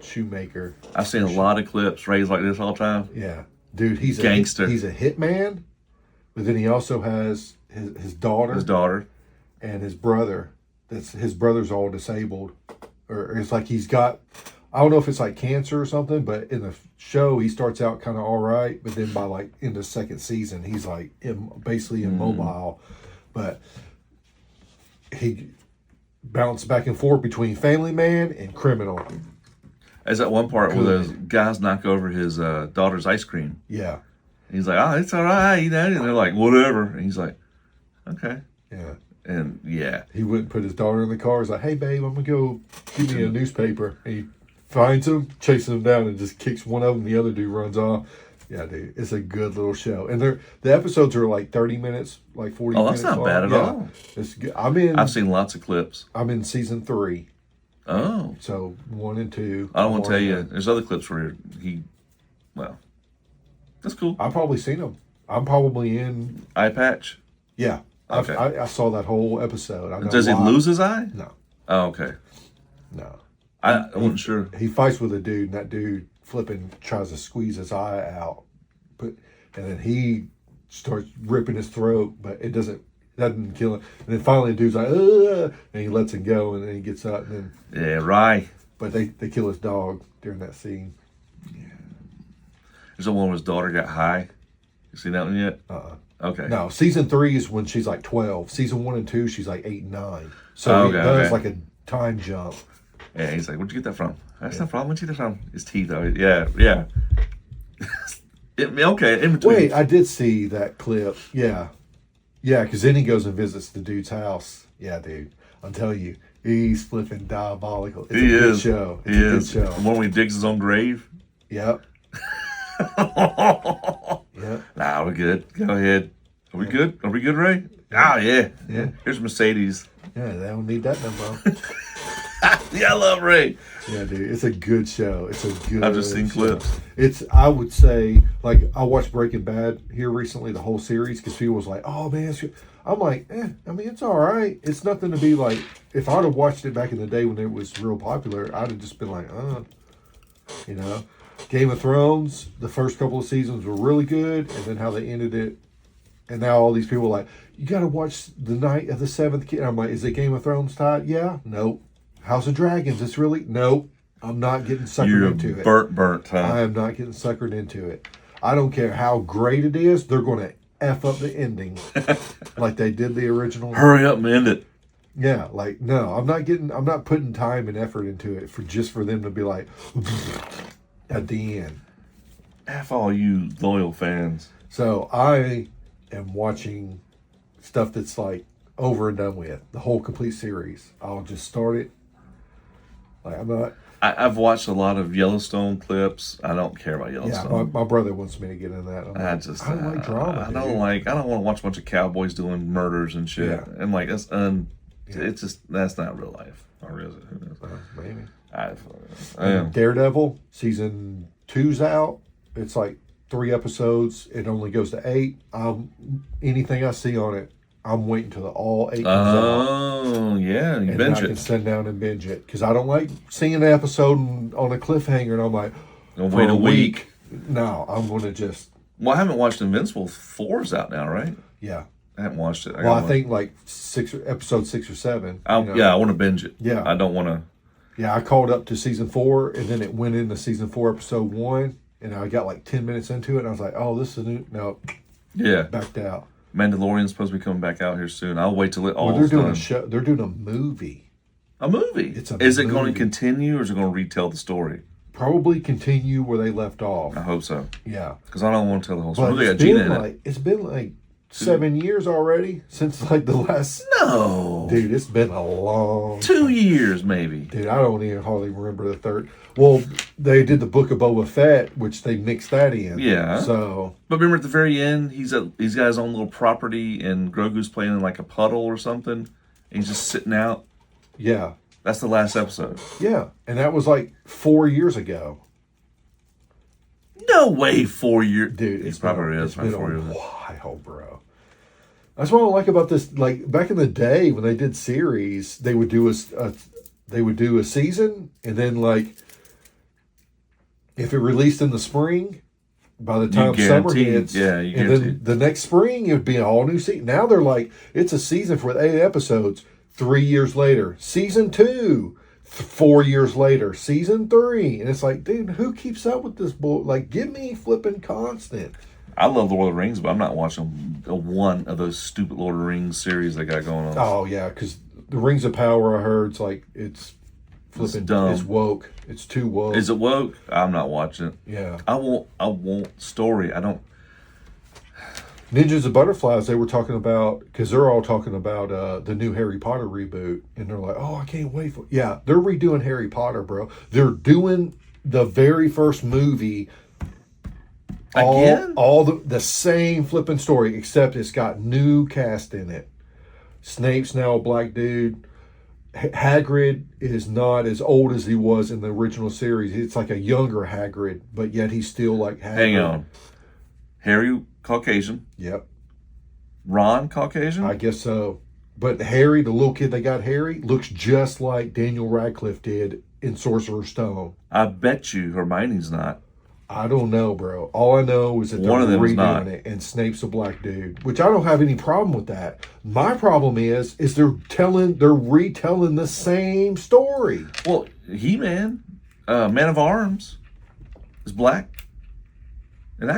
Speaker 2: Shoemaker.
Speaker 1: I've seen a lot of clips. Ray's like this all the time.
Speaker 2: Yeah. Dude, he's
Speaker 1: gangster.
Speaker 2: He's a hitman, but then he also has his daughter.
Speaker 1: His daughter.
Speaker 2: And his brother. His brother's all disabled. Or it's like he's got, I don't know if it's like cancer or something, but in the show he starts out kind of all right, but then by like in the second season he's like basically immobile. But he bounced back and forth between family man and criminal.
Speaker 1: There's that one part where those guys knock over his daughter's ice cream.
Speaker 2: Yeah.
Speaker 1: And he's like, oh, it's all right, you know. And they're like, whatever. And he's like, okay.
Speaker 2: Yeah.
Speaker 1: And yeah.
Speaker 2: He wouldn't put his daughter in the car. He's like, hey, babe, I'm going to go give me a newspaper. And he finds him, chases him down, and just kicks one of them. The other dude runs off. Yeah, dude. It's a good little show. And the episodes are like 30 minutes, like 40 minutes.
Speaker 1: Oh, that's not bad at all.
Speaker 2: It's good. I've
Speaker 1: seen lots of clips.
Speaker 2: I'm in season 3.
Speaker 1: Oh.
Speaker 2: So 1 and 2.
Speaker 1: I don't want to tell you. There's other clips where that's cool.
Speaker 2: I've probably seen them. I'm probably in.
Speaker 1: Eye patch?
Speaker 2: Yeah.
Speaker 1: Okay.
Speaker 2: I saw that whole episode.
Speaker 1: Does he lose his eye?
Speaker 2: No.
Speaker 1: Oh, okay.
Speaker 2: No.
Speaker 1: I wasn't sure.
Speaker 2: He fights with a dude, and that dude flipping tries to squeeze his eye out. And then he starts ripping his throat, but it doesn't kill him. And then finally the dude's like, ugh, and he lets him go, and then he gets up, and then.
Speaker 1: Yeah, right.
Speaker 2: But they kill his dog during that scene.
Speaker 1: Yeah. There's the one where his daughter got high. You seen that one yet? Okay.
Speaker 2: No, season 3 is when she's like 12. Season 1 and 2, she's like 8 and 9. So he does like a time jump.
Speaker 1: Yeah, he's like, where'd you get that from? That's no problem. Where'd you get that from? His teeth, though. Yeah. Okay, in between.
Speaker 2: Wait, I did see that clip. Yeah. Yeah, because then he goes and visits the dude's house. Yeah, dude. I'm telling you, he's flipping diabolical. It's a good show. It's a good show.
Speaker 1: The one where he digs his own grave?
Speaker 2: Yep.
Speaker 1: Yeah. Nah, we're good. Go ahead. Are we good? Are we good, Ray? Oh, yeah. Here's Mercedes.
Speaker 2: Yeah, they don't need that no more.
Speaker 1: Yeah, I love Ray.
Speaker 2: Yeah, dude, it's a good show. It's a good.
Speaker 1: I've just seen clips.
Speaker 2: I would say, like, I watched Breaking Bad here recently, the whole series, because people was like, "Oh man," I'm like, I mean, it's all right. It's nothing to be like. If I'd have watched it back in the day when it was real popular, I'd have just been like, you know. Game of Thrones, the first couple of seasons were really good, and then how they ended it, and now all these people are like, you got to watch the Night of the Seventh Kid. I'm like, is it Game of Thrones type? Yeah, nope. House of Dragons, it's really nope. I'm not getting suckered into it.
Speaker 1: Burnt, huh?
Speaker 2: I am not getting suckered into it. I don't care how great it is. They're going to F up the ending like they did the original.
Speaker 1: Hurry up and end it.
Speaker 2: Yeah, like no, I'm not putting time and effort into it for them to be like at the end.
Speaker 1: F all you loyal fans.
Speaker 2: So I am watching stuff that's like over and done with, the whole complete series. I'll just start it. Like I'm not.
Speaker 1: I've watched a lot of Yellowstone clips. I don't care about Yellowstone.
Speaker 2: Yeah, my brother wants me to get in that. I don't like drama.
Speaker 1: I don't want to watch a bunch of cowboys doing murders and shit. Yeah. And like it's that's not real life. Or is it? Who knows?
Speaker 2: Maybe.
Speaker 1: And
Speaker 2: Daredevil season 2's out. It's like 3 episodes. It only goes to 8. Anything I see on it, I'm waiting till all 8 comes out.
Speaker 1: Oh, yeah. You binge
Speaker 2: I can sit down and binge it. Because I don't like seeing an episode on a cliffhanger and I'm like,
Speaker 1: wait a week.
Speaker 2: No, I'm going to just.
Speaker 1: Well, I haven't watched Invincible. 4's out now, right?
Speaker 2: Yeah.
Speaker 1: I haven't watched it.
Speaker 2: I think like episode 6 or 7.
Speaker 1: Yeah, I want to binge it.
Speaker 2: Yeah.
Speaker 1: I don't want to.
Speaker 2: Yeah, I called up to season 4 and then it went into season 4, episode 1. And I got like 10 minutes into it and I was like, oh, this is new. No.
Speaker 1: Yeah.
Speaker 2: Backed out.
Speaker 1: Mandalorian's supposed to be coming back out here soon. I'll wait till it all.
Speaker 2: They're doing a show. They're doing a movie.
Speaker 1: A movie. Is it going to continue, or is it going to retell the story?
Speaker 2: Probably continue where they left off.
Speaker 1: I hope so.
Speaker 2: Yeah,
Speaker 1: because I don't want to tell the whole story. They got Gina in it.
Speaker 2: It's been like 7 years already since like the last.
Speaker 1: No.
Speaker 2: Dude, it's been a long.
Speaker 1: 2 years maybe.
Speaker 2: Dude, I don't even hardly remember the third. Well, they did the Book of Boba Fett, which they mixed that in.
Speaker 1: Yeah.
Speaker 2: So.
Speaker 1: But remember at the very end, he's got his own little property, and Grogu's playing in like a puddle or something. And he's just sitting out.
Speaker 2: Yeah.
Speaker 1: That's the last episode.
Speaker 2: Yeah, and that was like 4 years ago.
Speaker 1: No way, 4 years.
Speaker 2: Dude,
Speaker 1: It's probably
Speaker 2: been
Speaker 1: 4 years.
Speaker 2: a while, bro. That's what I like about this. Like back in the day when they did series, they would do a season, and then like if it released in the spring, by the time summer hits, and then the next spring it would be an all new season. Now they're like, it's a season for 8 episodes. 3 years later, season 2. 4 years later, season 3, and it's like, dude, who keeps up with this bull? Like, give me flipping constant.
Speaker 1: I love Lord of the Rings, but I'm not watching one of those stupid Lord of the Rings series they got going on.
Speaker 2: Oh yeah, because the Rings of Power, I heard, it's flipping dumb. It's woke. It's too woke.
Speaker 1: Is it woke? I'm not watching it.
Speaker 2: Yeah.
Speaker 1: I want story. I don't.
Speaker 2: Ninjas and Butterflies, they were talking about, because they're all talking about the new Harry Potter reboot, and they're like, oh, I can't wait for it. Yeah, they're redoing Harry Potter, bro. They're doing the very first movie.
Speaker 1: Again?
Speaker 2: All the same flipping story, except it's got new cast in it. Snape's now a black dude. Hagrid is not as old as he was in the original series. It's like a younger Hagrid, but yet he's still like Hagrid.
Speaker 1: Hang on. Harry, Caucasian.
Speaker 2: Yep.
Speaker 1: Ron, Caucasian?
Speaker 2: I guess so. But Harry, the little kid they got Harry, looks just like Daniel Radcliffe did in Sorcerer's Stone.
Speaker 1: I bet you Hermione's not.
Speaker 2: I don't know, bro. All I know is that they're redoing it, and Snape's a black dude, which I don't have any problem with that. My problem is they're retelling the same story.
Speaker 1: Well, He-Man, Man of Arms, is black, and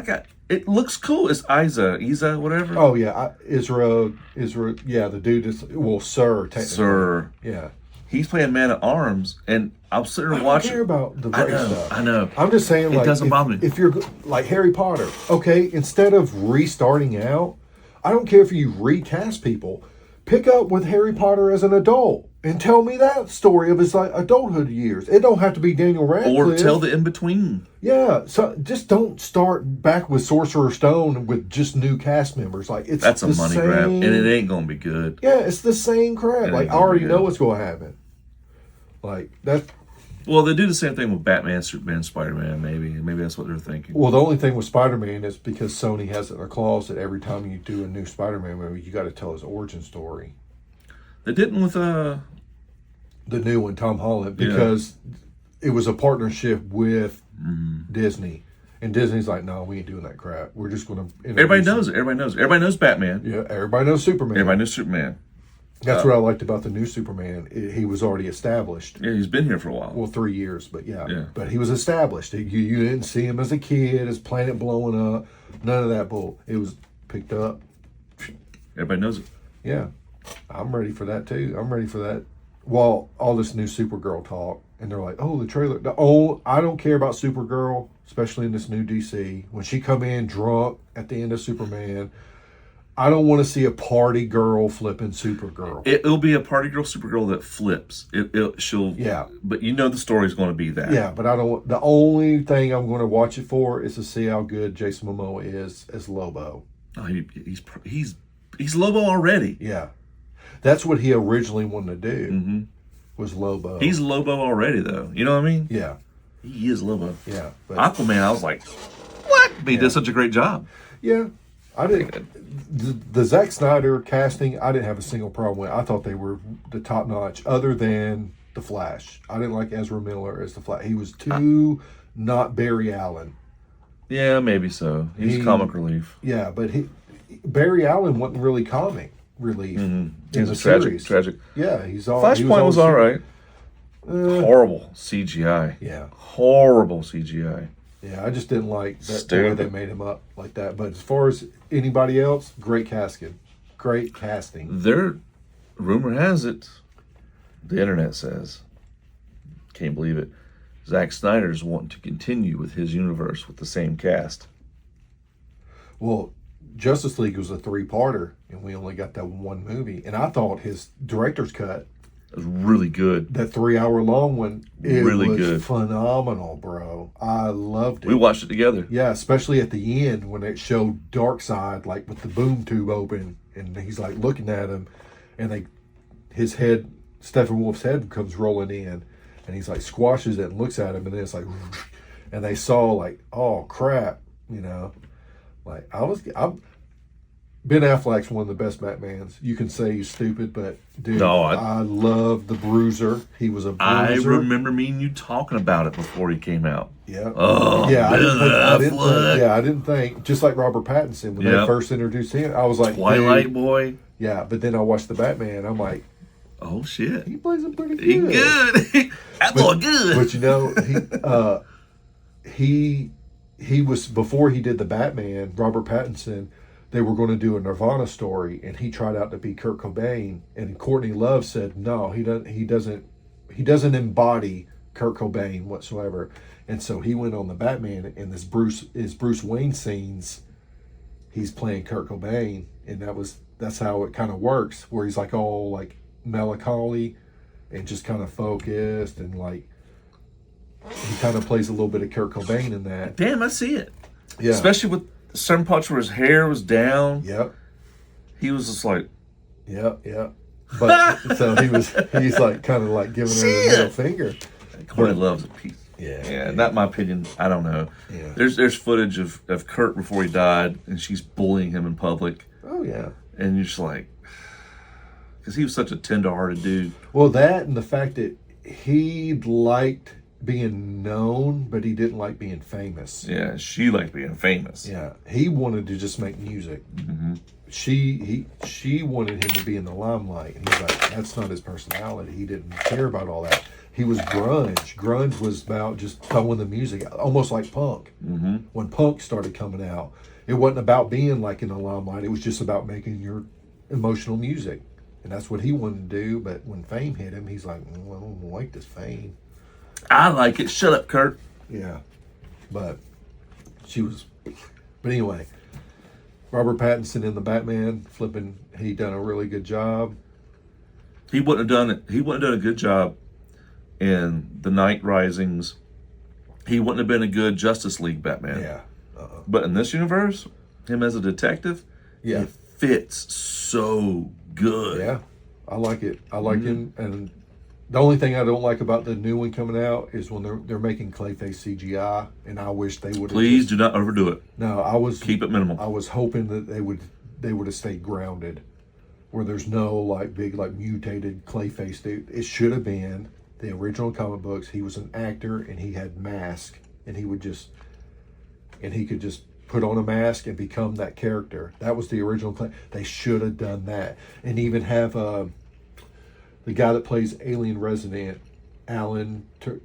Speaker 1: it looks cool. It's Isa, whatever.
Speaker 2: Oh yeah, Isra. Yeah, the dude is Sir. Technically.
Speaker 1: Sir.
Speaker 2: Yeah.
Speaker 1: He's playing Man at Arms, and I'm sitting there watching.
Speaker 2: I don't care about the race stuff.
Speaker 1: I know.
Speaker 2: I'm just saying, like,
Speaker 1: it doesn't bother me.
Speaker 2: If you're like Harry Potter, okay, instead of restarting out, I don't care if you recast people. Pick up with Harry Potter as an adult and tell me that story of his like adulthood years. It don't have to be Daniel Radcliffe.
Speaker 1: Or tell the in between.
Speaker 2: Yeah, so just don't start back with Sorcerer's Stone with just new cast members. Like
Speaker 1: that's a money grab, and it ain't gonna be good.
Speaker 2: Yeah, it's the same crap. Like I already know what's gonna happen. Like that.
Speaker 1: Well, they do the same thing with Batman, Superman, Spider-Man. Maybe that's what they're thinking.
Speaker 2: Well, the only thing with Spider-Man is because Sony has it in their clause that every time you do a new Spider-Man movie, you got to tell his origin story.
Speaker 1: They didn't with
Speaker 2: the new one, Tom Holland, because it was a partnership with Disney, and Disney's like, no, we ain't doing that crap. We're just going to.
Speaker 1: Everybody knows it. Everybody knows Batman.
Speaker 2: Yeah, everybody knows Superman.
Speaker 1: Everybody knows Superman.
Speaker 2: That's what I liked about the new Superman. He was already established.
Speaker 1: Yeah, he's been here for a while.
Speaker 2: Well, 3 years, but yeah. But he was established. You didn't see him as a kid, his planet blowing up. None of that bull. It was picked up.
Speaker 1: Everybody knows it.
Speaker 2: Yeah. I'm ready for that, too. I'm ready for that. Well, all this new Supergirl talk, and they're like, oh, the trailer. I don't care about Supergirl, especially in this new DC. When she come in drunk at the end of Superman, I don't want to see a party girl flipping Supergirl.
Speaker 1: It'll be a party girl Supergirl that flips. She'll.
Speaker 2: Yeah.
Speaker 1: But you know the story's going to be that.
Speaker 2: Yeah, but I don't. The only thing I'm going to watch it for is to see how good Jason Momoa is as Lobo.
Speaker 1: Oh, he's Lobo already.
Speaker 2: Yeah, that's what he originally wanted to do. Mm-hmm. Was Lobo.
Speaker 1: He's Lobo already, though. You know what I mean?
Speaker 2: Yeah.
Speaker 1: He is Lobo.
Speaker 2: Yeah.
Speaker 1: But Aquaman, I was like, what? But he did such a great job.
Speaker 2: Yeah. I didn't. The Zack Snyder casting, I didn't have a single problem with. I thought they were the top notch, other than the Flash. I didn't like Ezra Miller as the Flash. He was too not Barry Allen.
Speaker 1: Yeah, maybe so. He's comic relief.
Speaker 2: Yeah, but Barry Allen wasn't really comic relief.
Speaker 1: Mm-hmm. He's a tragic.
Speaker 2: Yeah,
Speaker 1: Flashpoint was all right. Horrible CGI.
Speaker 2: Yeah.
Speaker 1: Horrible CGI.
Speaker 2: Yeah, I just didn't like that the way they made him up like that. But as far as anybody else, great casting. Great casting.
Speaker 1: Rumor has it, the internet says, can't believe it, Zack Snyder's wanting to continue with his universe with the same cast.
Speaker 2: Well, Justice League was a 3-parter, and we only got that one movie. And I thought his director's cut,
Speaker 1: It was really good.
Speaker 2: that 3-hour long one, it
Speaker 1: Really
Speaker 2: was
Speaker 1: good.
Speaker 2: phenomenal, bro. I loved it.
Speaker 1: We watched it together.
Speaker 2: Yeah, especially at the end when it showed Darkseid, like with the boom tube open, and he's like looking at him, and his head, Steppenwolf's head comes rolling in, and he's like squashes it and looks at him, and then it's like, and they saw like, oh crap, you know, like Ben Affleck's one of the best Batmans. You can say he's stupid, but dude,
Speaker 1: No,
Speaker 2: I love the Bruiser. He was a bruiser.
Speaker 1: I remember me and you talking about it before he came out.
Speaker 2: Yeah.
Speaker 1: Oh,
Speaker 2: yeah.
Speaker 1: Ben
Speaker 2: I didn't think. Just like Robert Pattinson when they
Speaker 1: Yep.
Speaker 2: first introduced him, I was like,
Speaker 1: Twilight
Speaker 2: dude.
Speaker 1: Boy.
Speaker 2: Yeah, but then I watched the Batman. I'm like,
Speaker 1: Oh shit.
Speaker 2: he plays it pretty good.
Speaker 1: He good. That boy good.
Speaker 2: But you know, he was, before he did the Batman, Robert Pattinson, they were going to do a Nirvana story, and he tried out to be Kurt Cobain, and Courtney Love said no, he doesn't embody Kurt Cobain whatsoever, and so he went on the Batman, and his Bruce Wayne scenes, he's playing Kurt Cobain, and that's how it kind of works, where he's like all like melancholy and just kind of focused, and like he kind of plays a little bit of Kurt Cobain in that.
Speaker 1: Damn, I see it.
Speaker 2: Yeah.
Speaker 1: Especially with certain parts where his hair was down.
Speaker 2: Yep.
Speaker 1: He was just like,
Speaker 2: Yep. But so he's like kind of like giving her the middle finger.
Speaker 1: Courtney loves a piece.
Speaker 2: Yeah.
Speaker 1: Not my opinion. I don't know.
Speaker 2: Yeah.
Speaker 1: There's footage of Kurt before he died, and she's bullying him in public,
Speaker 2: Oh yeah.
Speaker 1: and you're just like, because he was such a tender-hearted dude.
Speaker 2: Well, that and the fact that he liked being known, but he didn't like being famous.
Speaker 1: Yeah, she liked being famous.
Speaker 2: Yeah. He wanted to just make music.
Speaker 1: Mm-hmm.
Speaker 2: She wanted him to be in the limelight, and he's like, that's not his personality. He didn't care about all that. He was grunge. Grunge was about just throwing the music out, almost like punk.
Speaker 1: Mm-hmm.
Speaker 2: When punk started coming out, it wasn't about being like in the limelight. It was just about making your emotional music, and that's what he wanted to do. But when fame hit him, he's like, well, I don't like this fame.
Speaker 1: I like it. Shut up, Kurt.
Speaker 2: Yeah, but anyway, Robert Pattinson in the Batman, he done a really good job.
Speaker 1: He wouldn't have done it. He wouldn't have done a good job in the Night Risings. He wouldn't have been a good Justice League Batman.
Speaker 2: Yeah.
Speaker 1: But in this universe, him as a detective,
Speaker 2: Yeah.
Speaker 1: it fits so good.
Speaker 2: Yeah, I like it. I like him, and the only thing I don't like about the new one coming out is when they're making Clayface CGI, and I wish they would.
Speaker 1: Please do not overdo it.
Speaker 2: No,
Speaker 1: Keep it minimal.
Speaker 2: I was hoping that they would have stayed grounded, where there's no like big like mutated Clayface dude. It should have been the original comic books. He was an actor, and he had mask, and he could just put on a mask and become that character. That was the original Clay. They should have done that, and even have the guy that plays Alien Resident,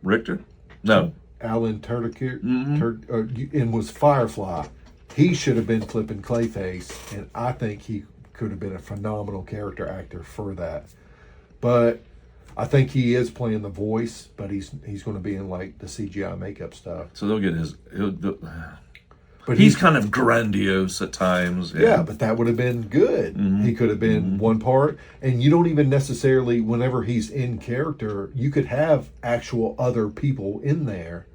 Speaker 1: Richter? No.
Speaker 2: Alan Tudyk, and was Firefly. He should have been flipping Clayface, and I think he could have been a phenomenal character actor for that. But I think he is playing the voice, but he's going to be in like the CGI makeup stuff.
Speaker 1: So they'll get
Speaker 2: But
Speaker 1: he's kind of grandiose at times.
Speaker 2: Yeah, but that would have been good. He could have been one part, and you don't even necessarily, whenever he's in character, you could have actual other people in there.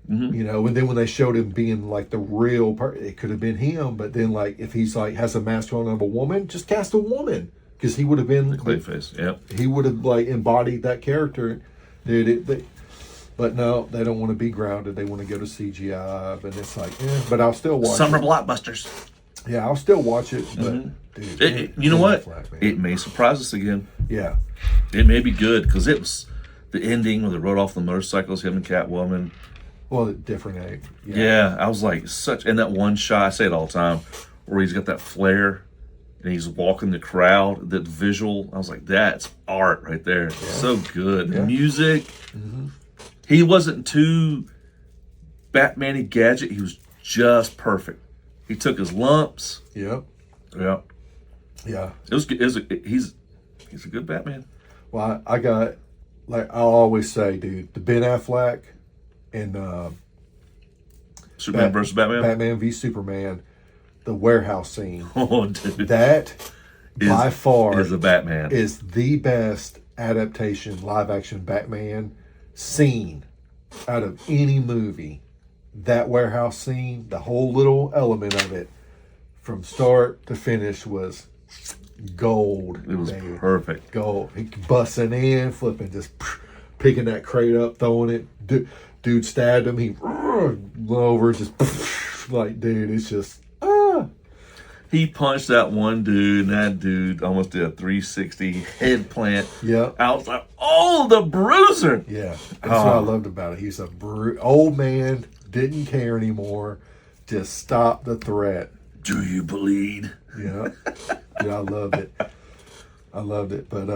Speaker 2: You know, and then when they showed him being like the real person, it could have been him. But then, like, if he's like has a mask on of a woman, just cast a woman, because he would have been
Speaker 1: Clayface. Yeah,
Speaker 2: he would have like embodied that character, dude. But no, they don't want to be grounded. They want to go to CGI, but it's like, but I'll still watch
Speaker 1: summer
Speaker 2: it.
Speaker 1: blockbusters.
Speaker 2: Yeah, I'll still watch it, but dude,
Speaker 1: You know what?
Speaker 2: Flat, man.
Speaker 1: It may surprise us again.
Speaker 2: Yeah.
Speaker 1: It may be good because it was the ending where they rode off the motorcycles, him and Catwoman.
Speaker 2: Well, different age.
Speaker 1: Yeah, I was like and that one shot, I say it all the time, where he's got that flare and he's walking the crowd, that visual. I was like, that's art right there. So good. The music. He wasn't too Batman-y gadget. He was just perfect. He took his lumps.
Speaker 2: Yep.
Speaker 1: Yeah.
Speaker 2: Yeah.
Speaker 1: It was good. He's a good Batman.
Speaker 2: Well, I got, like I always say, dude, the Ben Affleck and
Speaker 1: Superman versus Batman.
Speaker 2: Batman v Superman. the warehouse scene.
Speaker 1: Oh, dude.
Speaker 2: That by far
Speaker 1: is a Batman.
Speaker 2: is the best adaptation live action Batman scene out of any movie. That warehouse scene, the whole little element of it, from start to finish, was gold.
Speaker 1: It was
Speaker 2: baby.
Speaker 1: perfect.
Speaker 2: Gold. He busting in, flipping, just picking that crate up, throwing it. Dude stabbed him. He over, just like, dude, it's just.
Speaker 1: He punched that one dude, and that dude almost did a 360 head plant.
Speaker 2: Yeah.
Speaker 1: Outside. Oh, the bruiser.
Speaker 2: Yeah. That's what I loved about it. He's a old man, didn't care anymore, just stopped the threat.
Speaker 1: Do you bleed?
Speaker 2: Yeah. Dude, I loved it. I loved it. But,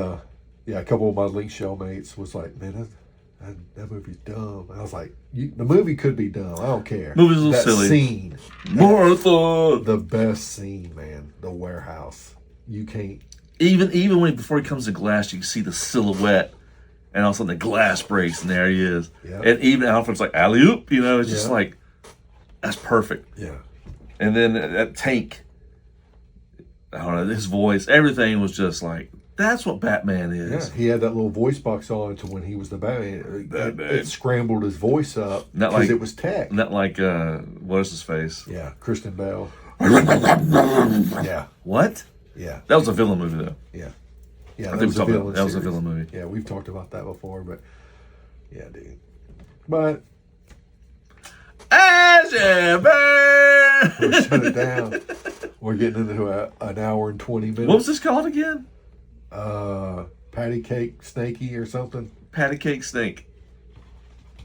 Speaker 2: yeah, a couple of my Link Shell mates was like, man, that movie's dumb. I was like, the movie could be dumb. I don't care.
Speaker 1: Movie's a little
Speaker 2: that
Speaker 1: silly.
Speaker 2: Scene.
Speaker 1: Martha.
Speaker 2: The best scene, man. The warehouse. You can't.
Speaker 1: Even when before he comes to glass, you can see the silhouette, and all of a sudden the glass breaks, and there he is.
Speaker 2: Yeah.
Speaker 1: And even Alfred's like alley oop, it's just like that's perfect.
Speaker 2: Yeah.
Speaker 1: And then that tank, I don't know, his voice, everything was just like that's what Batman is.
Speaker 2: Yeah. He had that little voice box on to when he was the Batman. It scrambled his voice up because it was tech.
Speaker 1: Not like what is his face?
Speaker 2: Yeah, Kristen Bell. Yeah.
Speaker 1: What?
Speaker 2: Yeah.
Speaker 1: That was a villain movie though.
Speaker 2: Yeah. Yeah,
Speaker 1: I think that was a villain movie.
Speaker 2: Yeah, we've talked about that before, but yeah, dude. But
Speaker 1: Ash and Burnz.
Speaker 2: we'll shut it down. We're getting into an hour and 20 minutes.
Speaker 1: What was this called again?
Speaker 2: Patty Cake Snaky or something.
Speaker 1: Patty Cake Snake.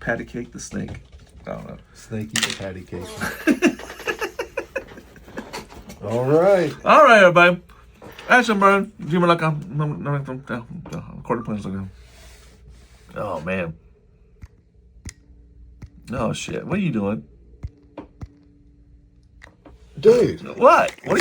Speaker 1: Patty Cake the Snake. I don't know.
Speaker 2: Snaky the Patty Cake. All right.
Speaker 1: All right, everybody. Ash and Burnz. Accordingtoplans. Oh, man. Oh, shit. What are you doing?
Speaker 2: Dude.
Speaker 1: What? What are you